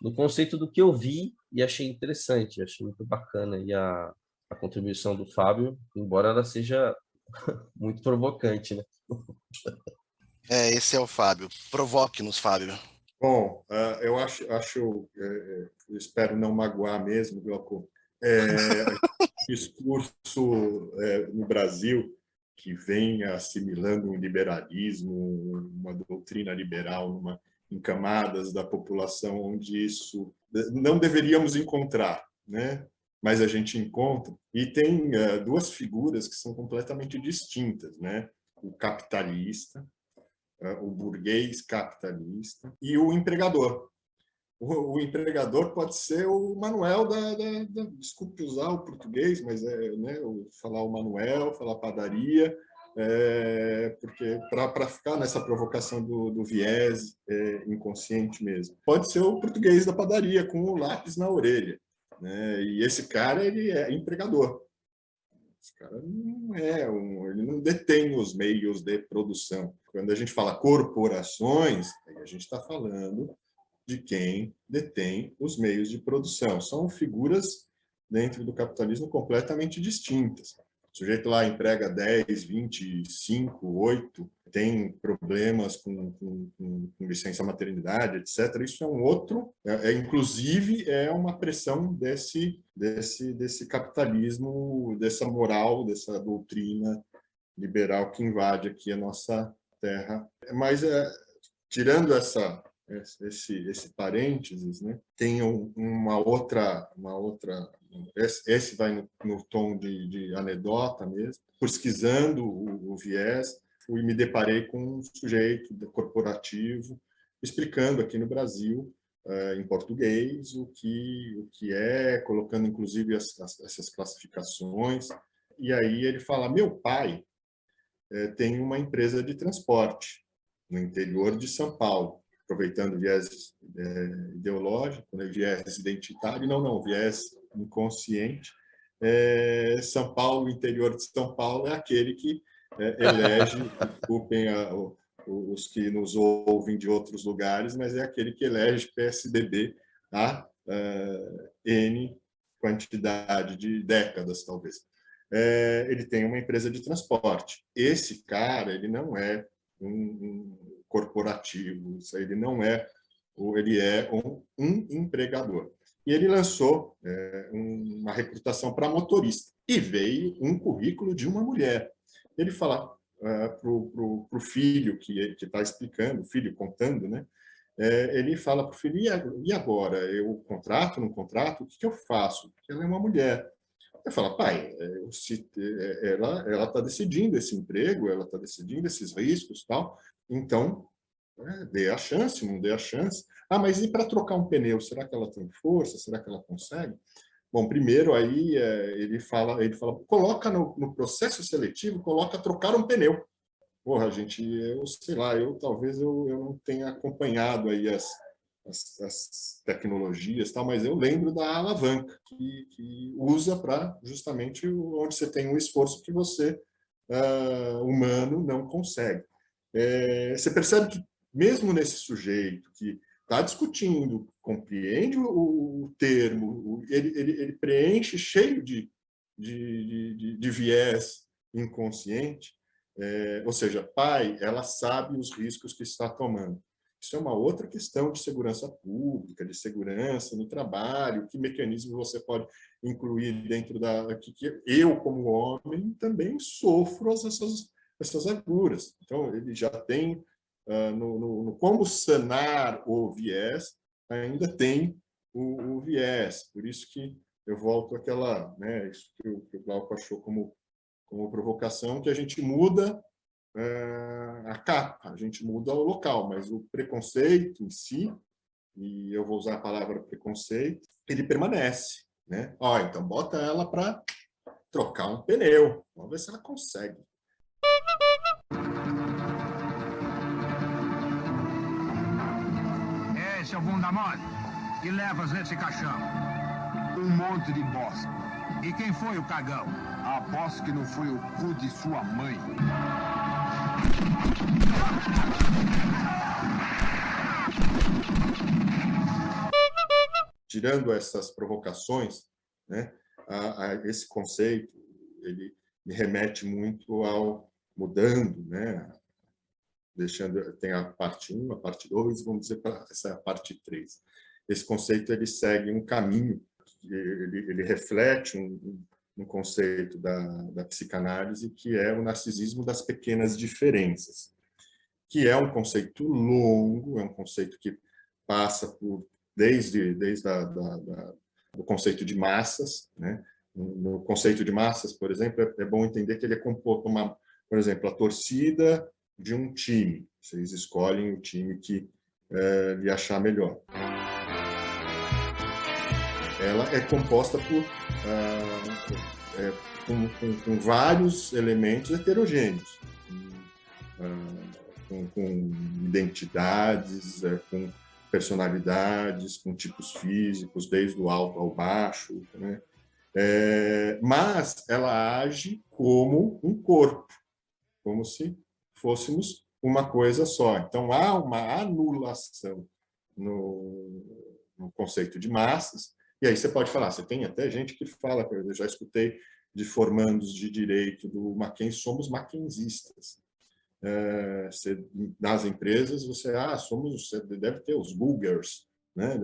no conceito do que eu vi e achei interessante, achei muito bacana aí a contribuição do Fábio, embora ela seja muito provocante, né? Esse é o Fábio. Provoque-nos, Fábio. Bom, eu eu espero não magoar mesmo, Glauco. Discurso no Brasil que vem assimilando um liberalismo, uma doutrina liberal em camadas da população onde isso não deveríamos encontrar, né? Mas a gente encontra. E tem duas figuras que são completamente distintas, né? O capitalista, o burguês capitalista e o empregador. O empregador pode ser o Manuel desculpe usar o português, mas falar o Manuel, falar padaria, porque para ficar nessa provocação do viés inconsciente mesmo. Pode ser o português da padaria com o lápis na orelha, né? E esse cara ele é empregador. Esse cara ele não detém os meios de produção. Quando a gente fala corporações, a gente está falando de quem detém os meios de produção. São figuras dentro do capitalismo completamente distintas. O sujeito lá emprega 10, 25, 8, tem problemas com licença maternidade, etc. Isso é um outro, inclusive é uma pressão desse capitalismo, dessa moral, dessa doutrina liberal que invade aqui a nossa terra. Mas tirando esse parênteses, né, tem uma outra, esse vai no tom de anedota mesmo, pesquisando o viés, fui me deparei com um sujeito corporativo explicando aqui no Brasil, em português, o que é, colocando inclusive essas classificações. E aí ele fala: meu pai tem uma empresa de transporte no interior de São Paulo, aproveitando o viés ideológico, né, viés identitário, não, viés inconsciente. São Paulo, o interior de São Paulo, é aquele que elege, desculpem os que nos ouvem de outros lugares, mas é aquele que elege PSDB há N quantidade de décadas, talvez. Ele tem uma empresa de transporte. Esse cara, ele não é um corporativo, ele não é, ele é um empregador. E ele lançou uma recrutação para motorista. E veio um currículo de uma mulher. Ele fala para o filho que está explicando, o filho contando, né? Ele fala para o filho: e agora? Eu contrato, não contrato? O que eu faço? Porque ela é uma mulher. Eu falo: pai, ela está decidindo esse emprego, ela está decidindo esses riscos, tal. Então, dê a chance, não dê a chance. Mas e para trocar um pneu? Será que ela tem força? Será que ela consegue? Bom, primeiro aí ele fala, coloca no processo seletivo, coloca trocar um pneu. Porra, gente, eu sei lá, talvez eu não tenha acompanhado aí as tecnologias, tal, mas eu lembro da alavanca que usa para justamente onde você tem um esforço que você humano não consegue. Você percebe que mesmo nesse sujeito que está discutindo, compreende o termo, ele preenche cheio de viés inconsciente, ou seja, pai, ela sabe os riscos que está tomando. Isso é uma outra questão de segurança pública, de segurança no trabalho, que mecanismo você pode incluir dentro que eu, como homem, também sofro essas aguras. Então, ele já tem, no como sanar o viés, ainda tem o viés. Por isso que eu volto àquela, né, isso que o Glauco achou como provocação, que a gente muda a capa, a gente muda o local, mas o preconceito em si, e eu vou usar a palavra preconceito, ele permanece, né? Então bota ela para trocar um pneu, vamos ver se ela consegue. Esse é o bunda mole. Que levas nesse caixão? Um monte de bosta. E quem foi o cagão? Aposto que não foi o cu de sua mãe. Tirando essas provocações, né, esse conceito, ele me remete muito ao mudando, né, tem a parte 1, a parte 2, vamos dizer, essa é a parte 3. Esse conceito ele segue um caminho, ele reflete um conceito da psicanálise, que é o narcisismo das pequenas diferenças, que é um conceito longo, é um conceito que passa por desde o conceito de massas, né? No conceito de massas, por exemplo, é bom entender que ele é composto, por exemplo, a torcida de um time. Vocês escolhem o time que lhe achar melhor. Ela é composta com vários elementos heterogêneos, com identidades, com personalidades, com tipos físicos, desde o alto ao baixo, né? Mas ela age como um corpo, como se fôssemos uma coisa só. Então, há uma anulação no conceito de massas. E aí você pode falar, você tem até gente que fala, eu já escutei de formandos de direito do Mackenzie, somos mackenzistas. Nas empresas, você deve ter os Bulgars, né?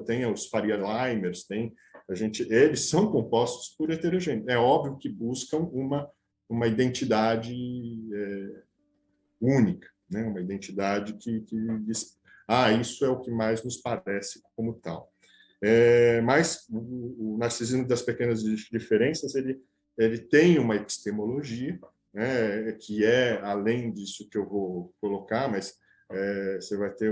Tem os Faria Limers, eles são compostos por heterogêneo. É óbvio que buscam uma identidade única, né? Uma identidade que diz, isso é o que mais nos parece como tal. Mas o narcisismo das pequenas diferenças, ele tem uma epistemologia, né, que é além disso que eu vou colocar, mas você vai ter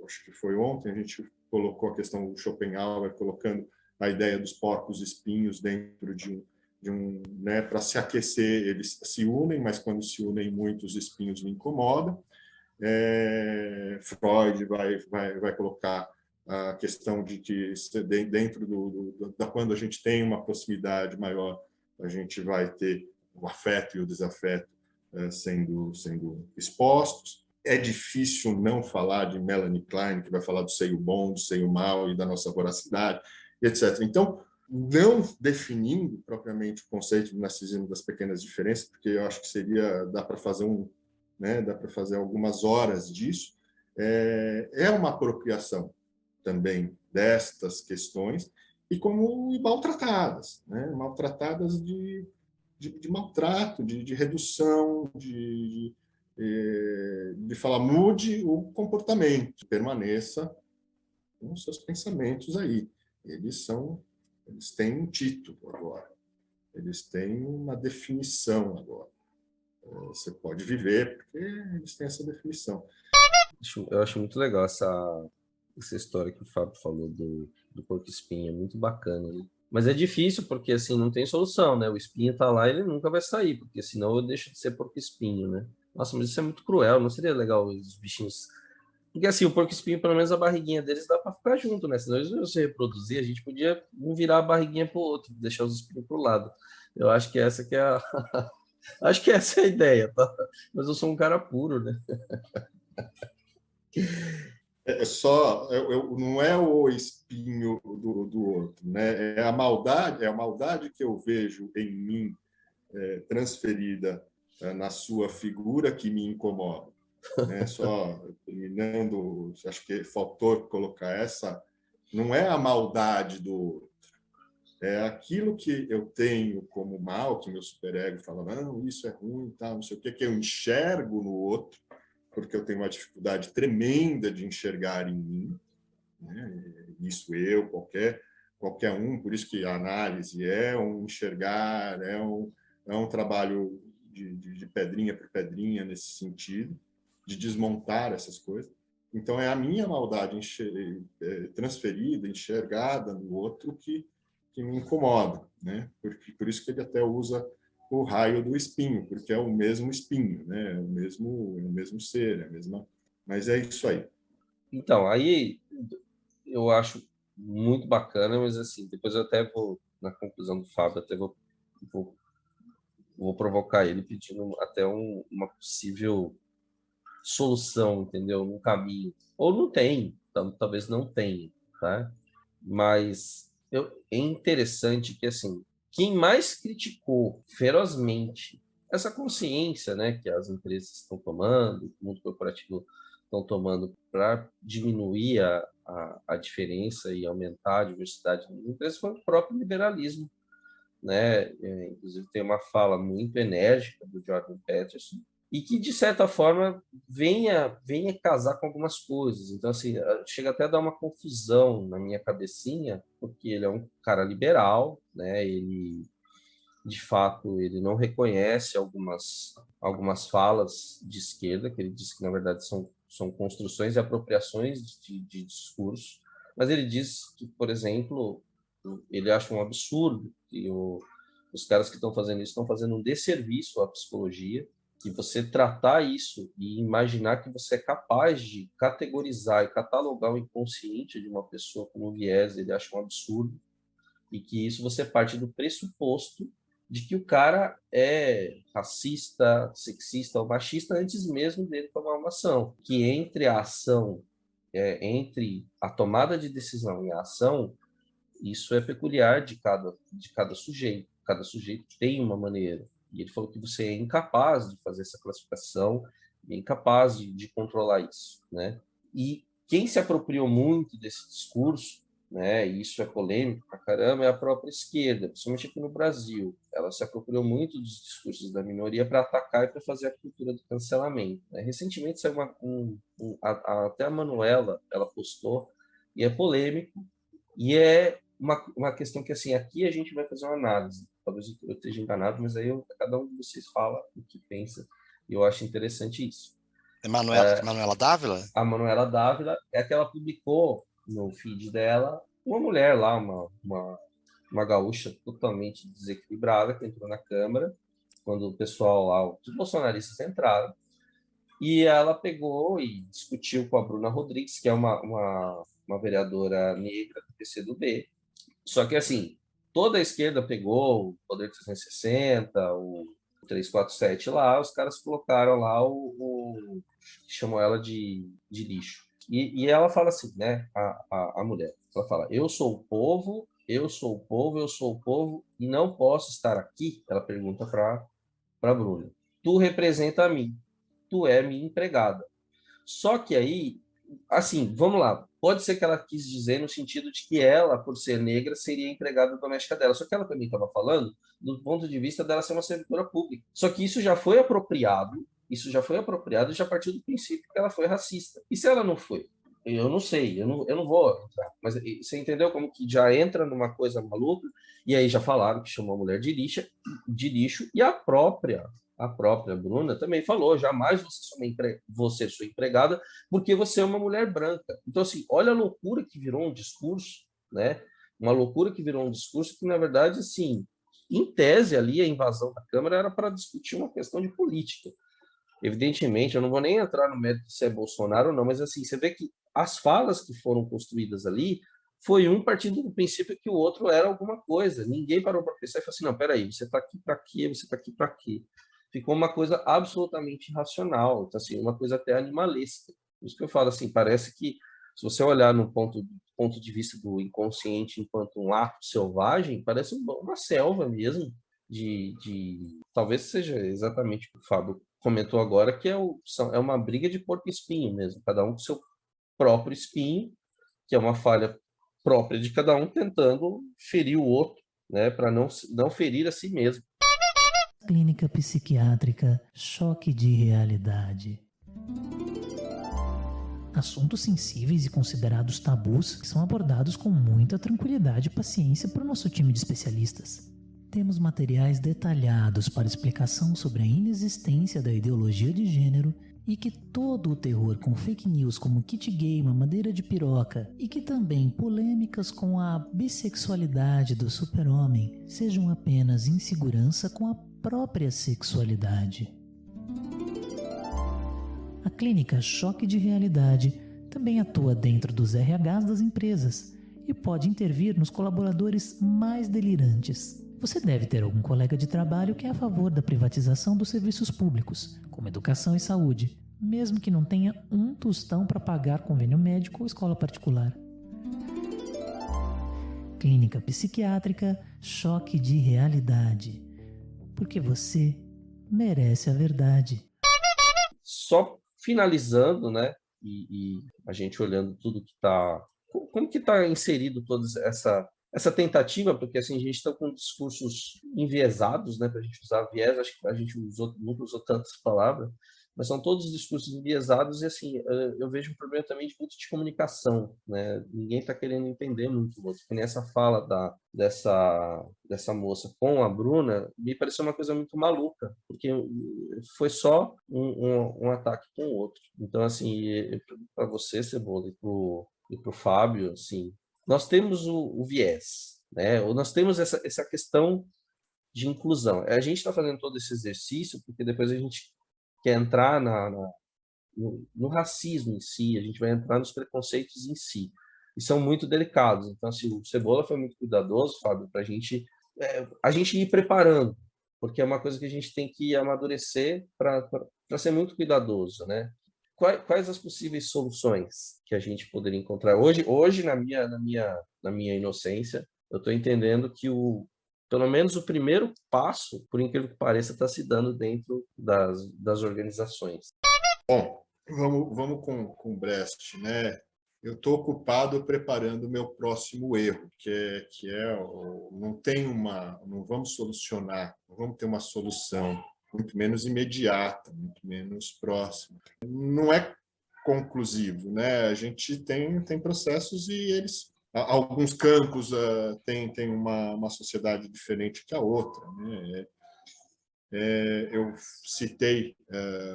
acho que foi ontem, a gente colocou a questão do Schopenhauer, colocando a ideia dos porcos espinhos dentro de um, né, para se aquecer, eles se unem, mas quando se unem muito, os espinhos me incomodam. Freud vai colocar a questão de que dentro quando a gente tem uma proximidade maior, a gente vai ter o afeto e o desafeto sendo expostos. É difícil não falar de Melanie Klein, que vai falar do seio bom, do seio mau e da nossa voracidade, etc. Então, não definindo propriamente o conceito do narcisismo das pequenas diferenças, porque eu acho que dá para fazer dá para fazer algumas horas disso, é uma apropriação também destas questões e como maltratadas, né? Maltratadas de maltrato, de redução, de falar, mude o comportamento, permaneça com os seus pensamentos aí. Eles têm um título agora, eles têm uma definição agora. Você pode viver porque eles têm essa definição. Eu acho muito legal essa história que o Fábio falou do porco-espinho, é muito bacana, né? Mas é difícil porque assim não tem solução, né? O espinho tá lá e ele nunca vai sair, porque senão eu deixo de ser porco-espinho, né? Nossa, mas isso é muito cruel, não seria legal os bichinhos. Porque assim, o porco-espinho, pelo menos a barriguinha deles dá para ficar junto, né? Senão eles não iam se reproduzir, a gente podia um virar a barriguinha pro outro, deixar os espinhos pro lado. Eu acho que essa que é a acho que essa é a ideia, tá? Mas eu sou um cara puro, né? Não é o espinho do outro, né? É a maldade que eu vejo em mim transferida na sua figura que me incomoda, né? Só terminando, acho que faltou colocar essa, não é a maldade do outro, é aquilo que eu tenho como mal, que meu superego fala, não, isso é ruim, tal, não sei o que eu enxergo no outro, porque eu tenho uma dificuldade tremenda de enxergar em mim, né? Isso qualquer um, por isso que a análise é um enxergar, é um trabalho de pedrinha por pedrinha nesse sentido, de desmontar essas coisas. Então, é a minha maldade transferida, enxergada no outro que me incomoda, né? Por isso que ele até usa o raio do espinho, porque é o mesmo espinho, né? É o mesmo ser, a mesma. Mas é isso aí. Então, aí eu acho muito bacana, mas assim, depois eu até vou, na conclusão do Fábio, até vou provocar ele pedindo até uma possível solução, entendeu? Um caminho. Ou não tem, talvez não tenha, tá? Mas é interessante que, assim, quem mais criticou ferozmente essa consciência, né, que as empresas estão tomando, o mundo corporativo estão tomando para diminuir a diferença e aumentar a diversidade das empresas foi o próprio liberalismo, né? Inclusive tem uma fala muito enérgica do Jordan Peterson e que de certa forma venha casar com algumas coisas. Então assim, chega até a dar uma confusão na minha cabecinha, porque ele é um cara liberal, né? Ele de fato ele não reconhece algumas falas de esquerda, que ele diz que na verdade são construções e apropriações de discurso, mas ele diz que, por exemplo, ele acha um absurdo que os caras que estão fazendo isso estão fazendo um desserviço à psicologia, que você tratar isso e imaginar que você é capaz de categorizar e catalogar o inconsciente de uma pessoa como viés, ele acha um absurdo, e que isso você parte do pressuposto de que o cara é racista, sexista ou machista antes mesmo dele tomar uma ação. Que entre a ação, entre a tomada de decisão e a ação, isso é peculiar de cada sujeito. Cada sujeito tem uma maneira. E ele falou que você é incapaz de fazer essa classificação, é incapaz de controlar isso, né? E quem se apropriou muito desse discurso né, e isso é polêmico pra caramba, é a própria esquerda, principalmente aqui no Brasil. Ela se apropriou muito dos discursos da minoria para atacar e para fazer a cultura do cancelamento, né? Recentemente saiu até a Manuela, ela postou, e é polêmico, e é uma questão que, assim, aqui a gente vai fazer uma análise. Talvez eu esteja enganado, mas aí cada um de vocês fala o que pensa, e eu acho interessante isso. Manuela Dávila? A Manuela Dávila é que ela publicou no feed dela uma mulher lá, uma gaúcha totalmente desequilibrada, que entrou na Câmara, quando o pessoal lá, os bolsonaristas entraram, e ela pegou e discutiu com a Bruna Rodrigues, que é uma vereadora negra do PCdoB. Só que, assim, toda a esquerda pegou o Poder 360, o 347 lá, os caras colocaram lá chamou ela de lixo. E ela fala assim, né, a mulher, ela fala, eu sou o povo, eu sou o povo, eu sou o povo, e não posso estar aqui, ela pergunta para Bruna. Tu representa a mim, tu é minha empregada. Só que aí, assim, vamos lá, pode ser que ela quis dizer no sentido de que ela, por ser negra, seria a empregada doméstica dela. Só que ela também estava falando do ponto de vista dela ser uma servidora pública. Só que isso já foi apropriado e já partiu do princípio que ela foi racista. E se ela não foi? Eu não sei, eu não vou entrar. Mas você entendeu como que já entra numa coisa maluca? E aí já falaram que chamou a mulher de lixo, e a própria Bruna também falou, jamais você é sua empregada, porque você é uma mulher branca. Então, assim, olha a loucura que virou um discurso, né? Uma loucura que virou um discurso que, na verdade, assim, em tese ali, a invasão da Câmara era para discutir uma questão de política. Evidentemente, eu não vou nem entrar no mérito se é Bolsonaro ou não, mas, assim, você vê que as falas que foram construídas ali foi um partindo do princípio que o outro era alguma coisa. Ninguém parou para pensar e falou assim, não, peraí, você está aqui para quê? Você está aqui para quê? Ficou uma coisa absolutamente irracional, então, assim, uma coisa até animalesca. Por isso que eu falo assim, parece que, se você olhar no ponto de vista do inconsciente enquanto um ato selvagem, parece uma selva mesmo, talvez seja exatamente o que o Fábio comentou agora, que é uma briga de porco-espinho mesmo, cada um com seu próprio espinho, que é uma falha própria de cada um, tentando ferir o outro, né, para não ferir a si mesmo. Clínica Psiquiátrica Choque de Realidade. Assuntos sensíveis e considerados tabus que são abordados com muita tranquilidade e paciência por nosso time de especialistas. Temos materiais detalhados para explicação sobre a inexistência da ideologia de gênero e que todo o terror com fake news como kit gay, mamadeira de piroca e que também polêmicas com a bissexualidade do super-homem sejam apenas insegurança com a própria sexualidade. A clínica Choque de Realidade também atua dentro dos RHs das empresas e pode intervir nos colaboradores mais delirantes. Você deve ter algum colega de trabalho que é a favor da privatização dos serviços públicos, como educação e saúde, mesmo que não tenha um tostão para pagar convênio médico ou escola particular. Clínica Psiquiátrica Choque de Realidade. Porque você merece a verdade. Só finalizando, né? E a gente olhando tudo que está... Como que está inserido toda essa tentativa, porque assim, a gente está com discursos enviesados, né, para a gente usar viés, acho que a gente nunca usou tantas palavras, mas são todos discursos enviesados e assim, eu vejo um problema também muito de comunicação, né, ninguém está querendo entender muito o outro, que nessa fala dessa moça com a Bruna, me pareceu uma coisa muito maluca, porque foi só um ataque com o outro. Então, assim, para você, Cebola, e para o Fábio, assim, nós temos o viés, né? Ou nós temos essa questão de inclusão. A gente está fazendo todo esse exercício porque depois a gente quer entrar no racismo em si, a gente vai entrar nos preconceitos em si, e são muito delicados. Então, assim, o Cebola foi muito cuidadoso, Fábio, para a gente ir preparando, porque é uma coisa que a gente tem que amadurecer para ser muito cuidadoso, né? Quais as possíveis soluções que a gente poderia encontrar? Hoje na minha inocência, eu estou entendendo que pelo menos o primeiro passo, por incrível que pareça, está se dando dentro das organizações. Bom, vamos com o Brecht, né? eu estou ocupado preparando o meu próximo erro, não vamos solucionar, não vamos ter uma solução, muito menos imediata, muito menos próxima. Não é conclusivo, né? A gente tem processos e eles, alguns campos têm uma sociedade diferente que a outra, né? Eu citei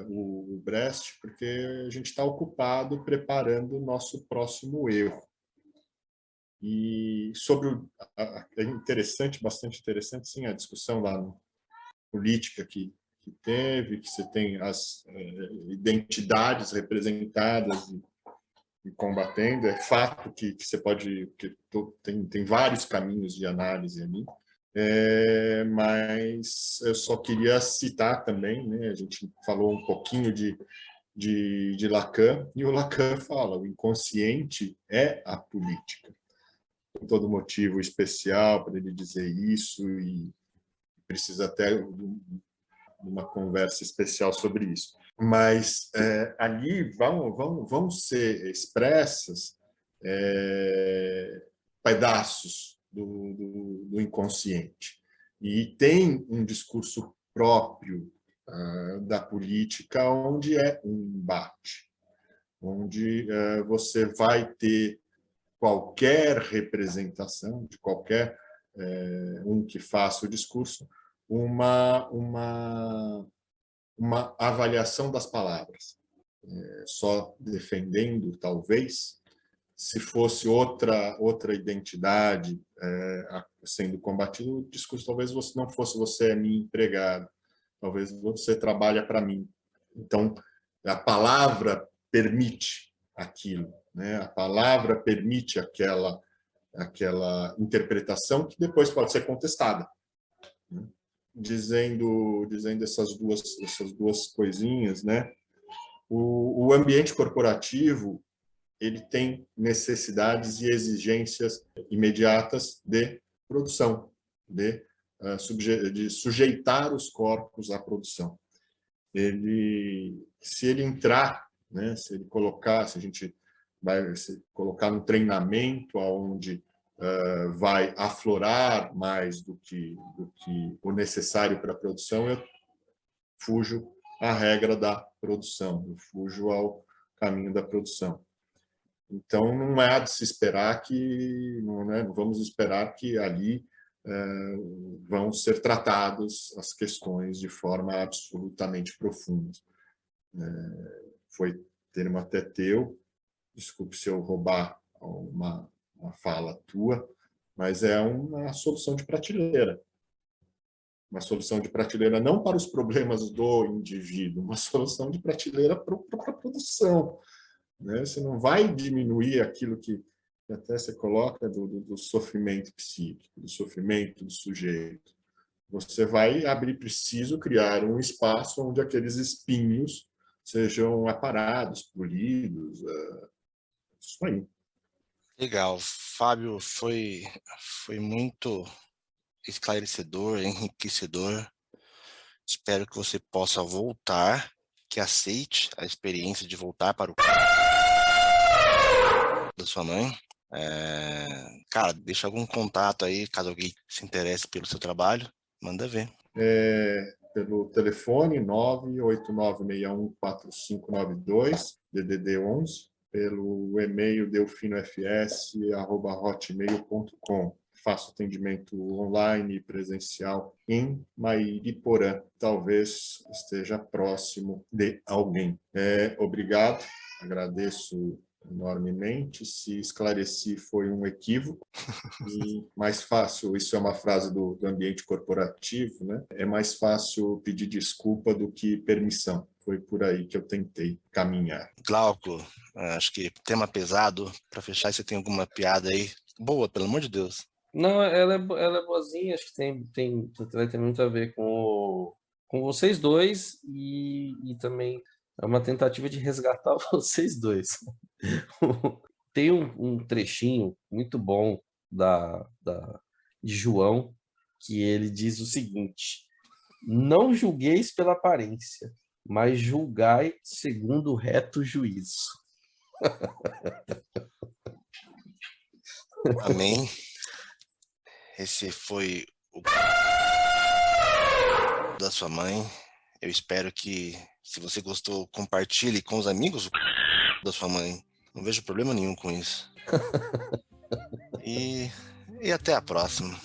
o Brecht porque a gente está ocupado preparando o nosso próximo erro. E é interessante, bastante interessante, sim, a discussão lá na política que teve, que você tem as identidades representadas e combatendo. É fato que você pode... tem vários caminhos de análise ali. Mas eu só queria citar também, né? A gente falou um pouquinho de Lacan, e o Lacan fala: o inconsciente é a política. Tem todo motivo especial para ele dizer isso, e precisa até de uma conversa especial sobre isso. Mas ali vão ser expressas pedaços do inconsciente. E tem um discurso próprio da política, onde é um embate, onde você vai ter qualquer representação, de qualquer um que faça o discurso, uma avaliação das palavras. Só defendendo, talvez, se fosse outra identidade sendo combatida, o discurso talvez não fosse você é minha empregado, talvez você trabalha para mim. Então, a palavra permite aquilo, né? A palavra permite aquela interpretação que depois pode ser contestada, né? Dizendo essas duas coisinhas, né? O ambiente corporativo, ele tem necessidades e exigências imediatas de produção, de sujeitar os corpos à produção. Se ele entrar, né, se a gente vai colocar um treinamento onde vai aflorar mais do que o necessário para a produção, eu fujo à regra da produção, eu fujo ao caminho da produção. Então, não há de se esperar não vamos esperar que ali vão ser tratadas as questões de forma absolutamente profunda. Foi termo até teu, desculpe se eu roubar uma fala tua, mas é uma solução de prateleira. Uma solução de prateleira não para os problemas do indivíduo, uma solução de prateleira para a produção. Né? Você não vai diminuir aquilo que até você coloca do sofrimento psíquico, do sofrimento do sujeito. Você vai preciso criar um espaço onde aqueles espinhos sejam aparados, polidos. Isso aí. Legal. Fábio, foi muito esclarecedor, enriquecedor. Espero que você possa voltar, que aceite a experiência de voltar para o da sua mãe. Cara, deixa algum contato aí, caso alguém se interesse pelo seu trabalho, manda ver. Pelo telefone 989614592, DDD 11, pelo e-mail delfinofs@hotmail.com. Faço atendimento online e presencial em Mairiporã. Talvez esteja próximo de alguém. Obrigado, agradeço enormemente. Se esclareci, foi um equívoco. E mais fácil, isso é uma frase do ambiente corporativo, né? É mais fácil pedir desculpa do que permissão. Foi por aí que eu tentei caminhar. Glauco, acho que tema pesado. Para fechar, você tem alguma piada aí? Boa, pelo amor de Deus. Não, ela é boazinha, acho que vai ter muito a ver com vocês dois e também é uma tentativa de resgatar vocês dois. Tem um trechinho muito bom de João, que ele diz o seguinte: não julgueis pela aparência, mas julgai segundo o reto juízo. Amém. Esse foi o da sua mãe. Eu espero que, se você gostou, compartilhe com os amigos da sua mãe. Não vejo problema nenhum com isso. E até a próxima.